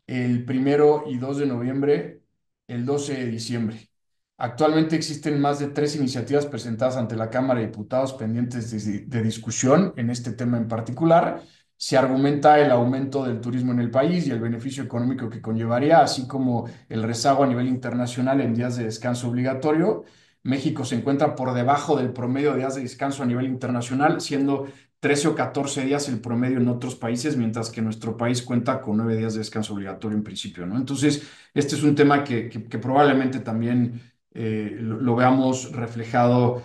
el 1 y 2 de noviembre, el 12 de diciembre. Actualmente existen más de tres iniciativas presentadas ante la Cámara de Diputados pendientes de discusión en este tema en particular. Se argumenta el aumento del turismo en el país y el beneficio económico que conllevaría, así como el rezago a nivel internacional en días de descanso obligatorio. México se encuentra por debajo del promedio de días de descanso a nivel internacional, siendo 13 o 14 días el promedio en otros países, mientras que nuestro país cuenta con 9 días de descanso obligatorio en principio, ¿no? Entonces, este es un tema que probablemente también lo veamos reflejado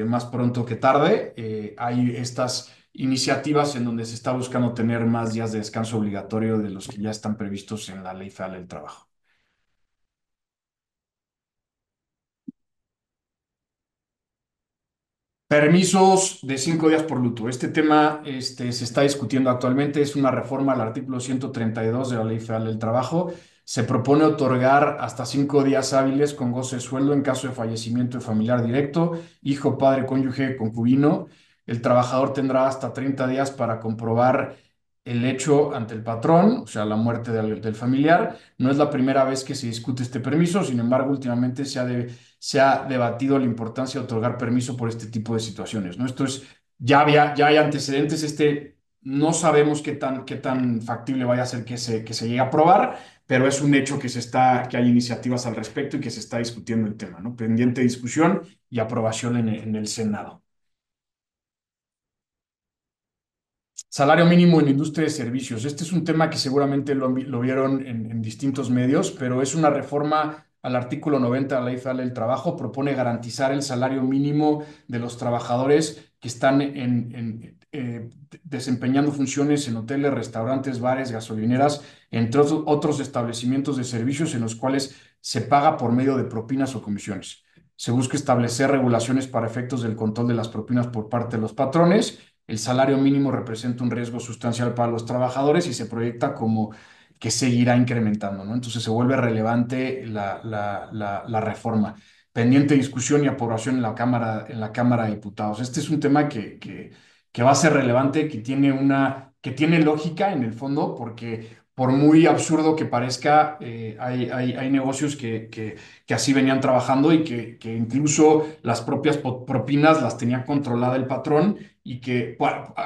más pronto que tarde. Hay estas iniciativas en donde se está buscando tener más días de descanso obligatorio de los que ya están previstos en la Ley Federal del Trabajo. Permisos de 5 días por luto. Este tema se está discutiendo actualmente. Es una reforma al artículo 132 de la Ley Federal del Trabajo. Se propone otorgar hasta 5 días hábiles con goce de sueldo en caso de fallecimiento de familiar directo, hijo, padre, cónyuge, concubino. El trabajador tendrá hasta 30 días para comprobar el hecho ante el patrón, o sea, la muerte del familiar. No es la primera vez que se discute este permiso, sin embargo, últimamente se ha debatido la importancia de otorgar permiso por este tipo de situaciones, ¿no? Esto es, ya hay antecedentes, no sabemos qué tan factible vaya a ser que se llegue a aprobar, pero es un hecho que hay iniciativas al respecto y que se está discutiendo el tema, ¿no? Pendiente de discusión y aprobación en el Senado. Salario mínimo en industria de servicios. Este es un tema que seguramente lo vieron en distintos medios, pero es una reforma al artículo 90 de la Ley Federal del Trabajo. Propone garantizar el salario mínimo de los trabajadores que están desempeñando funciones en hoteles, restaurantes, bares, gasolineras, entre otros establecimientos de servicios en los cuales se paga por medio de propinas o comisiones. Se busca establecer regulaciones para efectos del control de las propinas por parte de los patrones. El salario mínimo representa un riesgo sustancial para los trabajadores y se proyecta como que seguirá incrementando, ¿no? Entonces se vuelve relevante la reforma. Pendiente discusión y aprobación en la Cámara de Diputados. Este es un tema que va a ser relevante, que tiene lógica en el fondo, porque por muy absurdo que parezca, hay negocios que así venían trabajando y que incluso las propias propinas las tenía controlada el patrón y que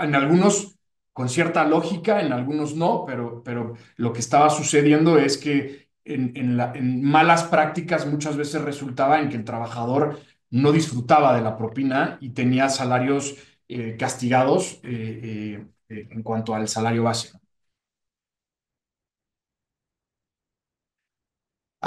en algunos con cierta lógica, en algunos no, pero lo que estaba sucediendo es que en malas prácticas muchas veces resultaba en que el trabajador no disfrutaba de la propina y tenía salarios castigados en cuanto al salario base.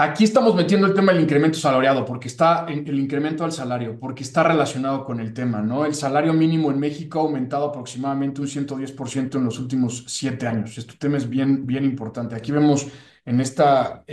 Aquí estamos metiendo el tema del incremento salariado, porque está en el incremento al salario, porque está relacionado con el tema, ¿no? El salario mínimo en México ha aumentado aproximadamente un 110% en los últimos 7 años. Este tema es bien, bien importante. Aquí vemos en esta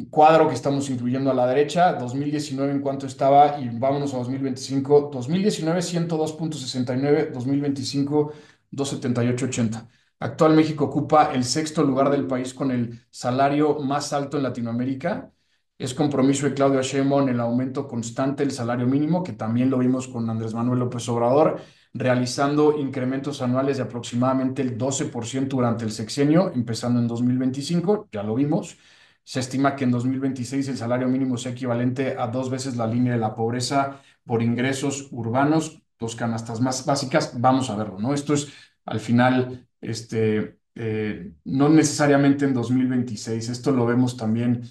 cuadro que estamos incluyendo a la derecha, 2019 en cuánto estaba y vámonos a 2025. 2019, 102.69, 2025, 278.80. Actual México ocupa el sexto lugar del país con el salario más alto en Latinoamérica. Es compromiso de Claudio Sheinbaum el aumento constante del salario mínimo, que también lo vimos con Andrés Manuel López Obrador, realizando incrementos anuales de aproximadamente el 12% durante el sexenio, empezando en 2025, ya lo vimos. Se estima que en 2026 el salario mínimo sea equivalente a 2 veces la línea de la pobreza por ingresos urbanos, dos canastas más básicas. Vamos a verlo, ¿no? Esto es al final, no necesariamente en 2026, esto lo vemos también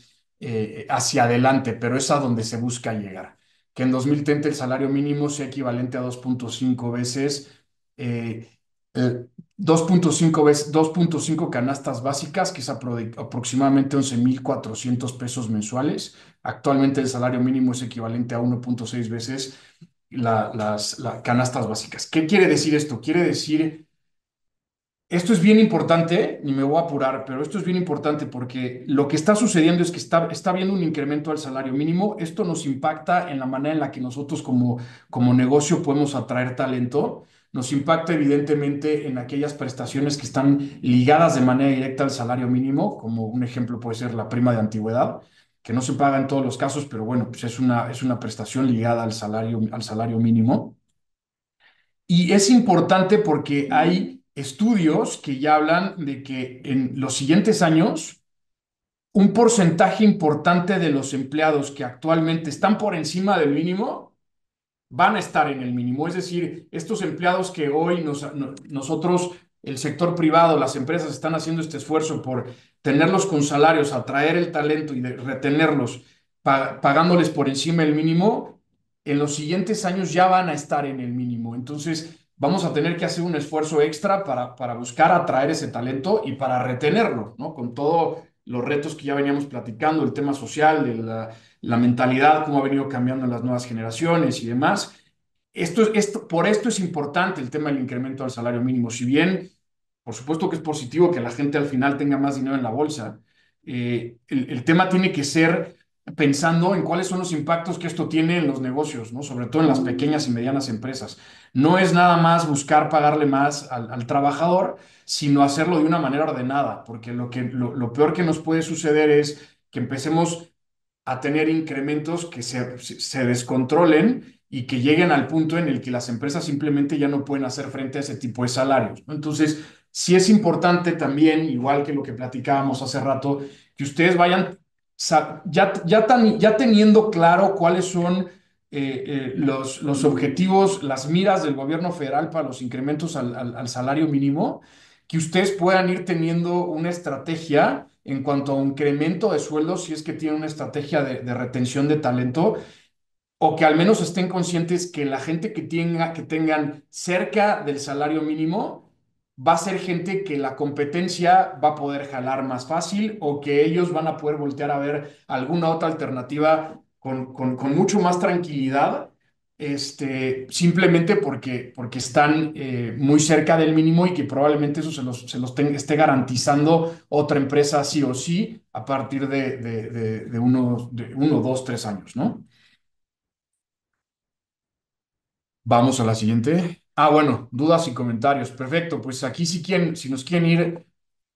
hacia adelante, pero es a donde se busca llegar. Que en 2030 el salario mínimo sea equivalente a 2.5 veces. eh, eh, 2.5 canastas básicas, que es aproximadamente 11.400 pesos mensuales. Actualmente el salario mínimo es equivalente a 1.6 veces las canastas básicas. ¿Qué quiere decir esto? Quiere decir, esto es bien importante, ni me voy a apurar, pero esto es bien importante porque lo que está sucediendo es que está habiendo un incremento al salario mínimo. Esto nos impacta en la manera en la que nosotros como negocio podemos atraer talento. Nos impacta evidentemente en aquellas prestaciones que están ligadas de manera directa al salario mínimo, como un ejemplo puede ser la prima de antigüedad, que no se paga en todos los casos, pero bueno, pues es una prestación ligada al salario mínimo. Y es importante porque hay estudios que ya hablan de que en los siguientes años, un porcentaje importante de los empleados que actualmente están por encima del mínimo van a estar en el mínimo. Es decir, estos empleados que hoy nosotros, el sector privado, las empresas están haciendo este esfuerzo por tenerlos con salarios, atraer el talento y retenerlos, pagándoles por encima del mínimo, en los siguientes años ya van a estar en el mínimo. Entonces, vamos a tener que hacer un esfuerzo extra para buscar atraer ese talento y para retenerlo, ¿no? Con todos los retos que ya veníamos platicando, el tema social, de la mentalidad, cómo ha venido cambiando en las nuevas generaciones y demás. Por esto es importante el tema del incremento del salario mínimo. Si bien, por supuesto que es positivo que la gente al final tenga más dinero en la bolsa, el tema tiene que ser pensando en cuáles son los impactos que esto tiene en los negocios, ¿no? Sobre todo en las pequeñas y medianas empresas. No es nada más buscar pagarle más al trabajador, sino hacerlo de una manera ordenada, porque lo peor que nos puede suceder es que empecemos a tener incrementos que se descontrolen y que lleguen al punto en el que las empresas simplemente ya no pueden hacer frente a ese tipo de salarios, ¿no? Entonces, sí es importante también, igual que lo que platicábamos hace rato, que ustedes vayan ya teniendo claro cuáles son los objetivos, las miras del gobierno federal para los incrementos al salario mínimo, que ustedes puedan ir teniendo una estrategia en cuanto a un incremento de sueldos, si es que tienen una estrategia de retención de talento, o que al menos estén conscientes que la gente que tengan cerca del salario mínimo va a ser gente que la competencia va a poder jalar más fácil o que ellos van a poder voltear a ver alguna otra alternativa con mucho más tranquilidad, simplemente porque están muy cerca del mínimo y que probablemente eso esté garantizando otra empresa sí o sí a partir de 1, 2, 3 años, ¿no? Vamos a la siguiente. Bueno, dudas y comentarios. Perfecto, pues aquí si nos quieren ir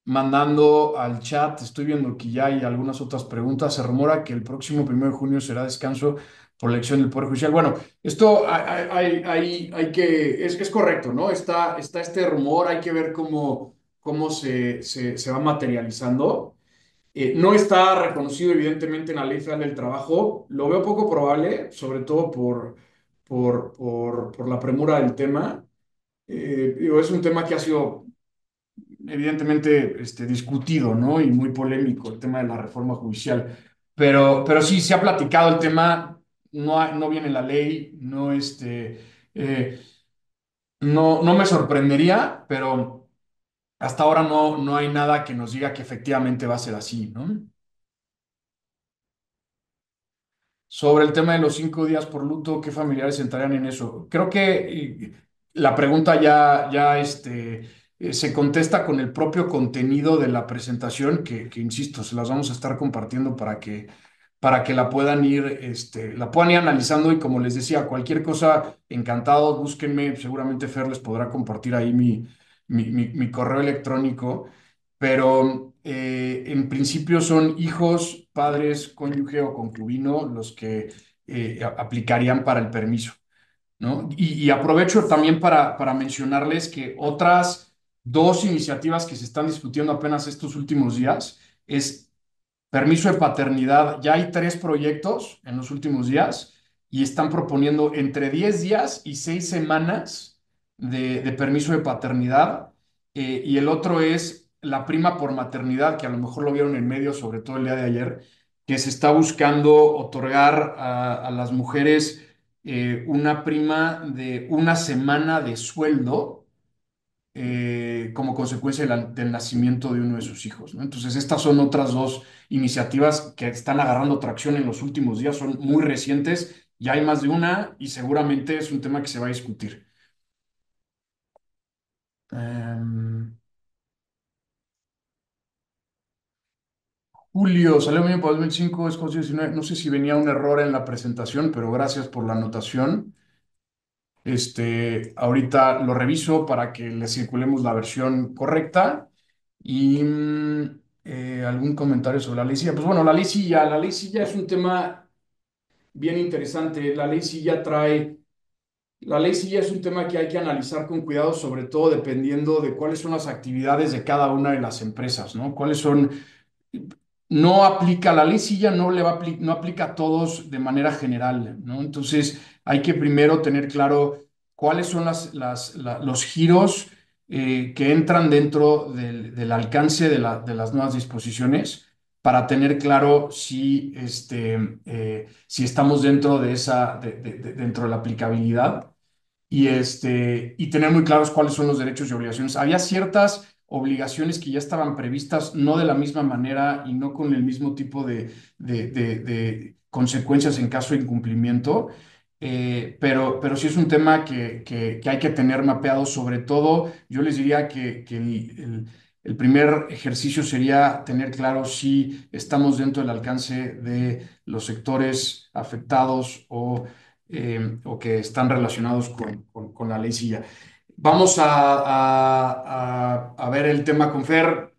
mandando al chat, estoy viendo que ya hay algunas otras preguntas. Se rumora que el próximo 1 de junio será descanso por elección del Poder Judicial. Bueno, esto hay que, es correcto, ¿no? Está este rumor, hay que ver cómo se va materializando. No está reconocido evidentemente en la Ley Federal del Trabajo. Lo veo poco probable, sobre todo por la premura del tema. Digo, es un tema que ha sido evidentemente discutido, ¿no? Y muy polémico, el tema de la reforma judicial. Pero sí, se ha platicado el tema, no viene la ley, eh, no me sorprendería, pero hasta ahora no hay nada que nos diga que efectivamente va a ser así, ¿no? Sobre el tema de los 5 días por luto, ¿qué familiares entrarían en eso? Creo que la pregunta se contesta con el propio contenido de la presentación que, insisto, se las vamos a estar compartiendo para que la puedan ir analizando y como les decía, cualquier cosa, encantado, búsquenme, seguramente Fer les podrá compartir ahí mi correo electrónico, pero en principio son hijos, padres, cónyuge o concubino los que aplicarían para el permiso, ¿no? Y aprovecho también para mencionarles que otras dos iniciativas que se están discutiendo apenas estos últimos días es permiso de paternidad. Ya hay 3 proyectos en los últimos días y están proponiendo entre 10 días y 6 semanas de permiso de paternidad. Y el otro es la prima por maternidad, que a lo mejor lo vieron en medio, sobre todo el día de ayer, que se está buscando otorgar a las mujeres una prima de una semana de sueldo como consecuencia del nacimiento de uno de sus hijos, ¿no? Entonces, estas son otras dos iniciativas que están agarrando tracción en los últimos días, son muy recientes, ya hay más de una y seguramente es un tema que se va a discutir. Em, Julio, salió bien para 2005, es 19. No sé si venía un error en la presentación, pero gracias por la anotación. Ahorita lo reviso para que le circulemos la versión correcta. Y algún comentario sobre la ley silla. Pues bueno, la ley silla es un tema bien interesante. La ley silla es un tema que hay que analizar con cuidado, sobre todo dependiendo de cuáles son las actividades de cada una de las empresas, ¿no? Cuáles son no aplica, la ley silla no aplica a todos de manera general, ¿no? Entonces hay que primero tener claro cuáles son los giros que entran dentro del alcance de las nuevas disposiciones para tener claro si estamos dentro dentro de la aplicabilidad y tener muy claros cuáles son los derechos y obligaciones. Había ciertas obligaciones que ya estaban previstas, no de la misma manera y no con el mismo tipo de consecuencias en caso de incumplimiento, pero sí es un tema que hay que tener mapeado. Sobre todo, yo les diría que el primer ejercicio sería tener claro si estamos dentro del alcance de los sectores afectados o que están relacionados con la ley silla. Vamos a ver el tema con Fer,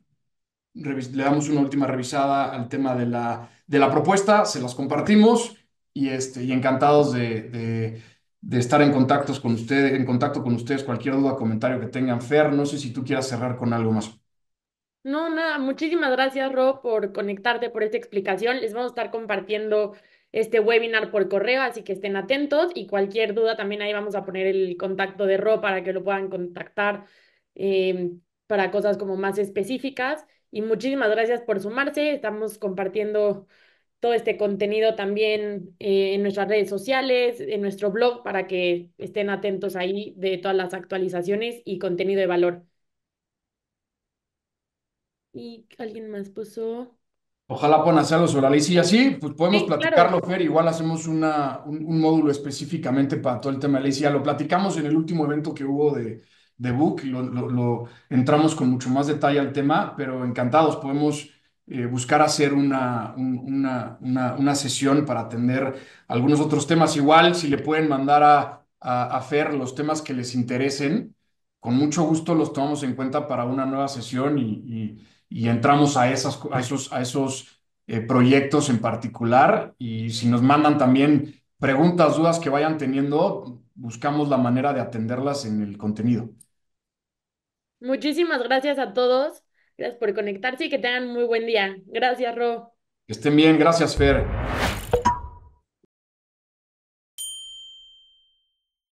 le damos una última revisada al tema de la propuesta, se las compartimos y encantados de estar en contacto con ustedes, cualquier duda, comentario que tengan. Fer, no sé si tú quieras cerrar con algo más. No, nada, muchísimas gracias, Ro, por conectarte, por esta explicación. Les vamos a estar compartiendo este webinar por correo, así que estén atentos y cualquier duda también ahí vamos a poner el contacto de Ro para que lo puedan contactar eh, para cosas como más específicas. Y muchísimas gracias por sumarse. Estamos compartiendo todo este contenido también en nuestras redes sociales, en nuestro blog, para que estén atentos ahí de todas las actualizaciones y contenido de valor. Y alguien más puso. Ojalá puedan hacerlo sobre la ley. Sí, así, pues podemos Sí, claro. platicarlo, Fer. Igual hacemos un módulo específicamente para todo el tema de ley. Sí, ya lo platicamos en el último evento que hubo de Book. Entramos con mucho más detalle al tema, pero encantados. Podemos buscar hacer una sesión para atender algunos otros temas. Igual, si le pueden mandar a Fer los temas que les interesen, con mucho gusto los tomamos en cuenta para una nueva sesión y entramos a esos proyectos en particular. Y si nos mandan también preguntas, dudas que vayan teniendo, buscamos la manera de atenderlas en el contenido. Muchísimas gracias a todos. Gracias por conectarse y que tengan muy buen día. Gracias, Ro. Que estén bien, gracias, Fer.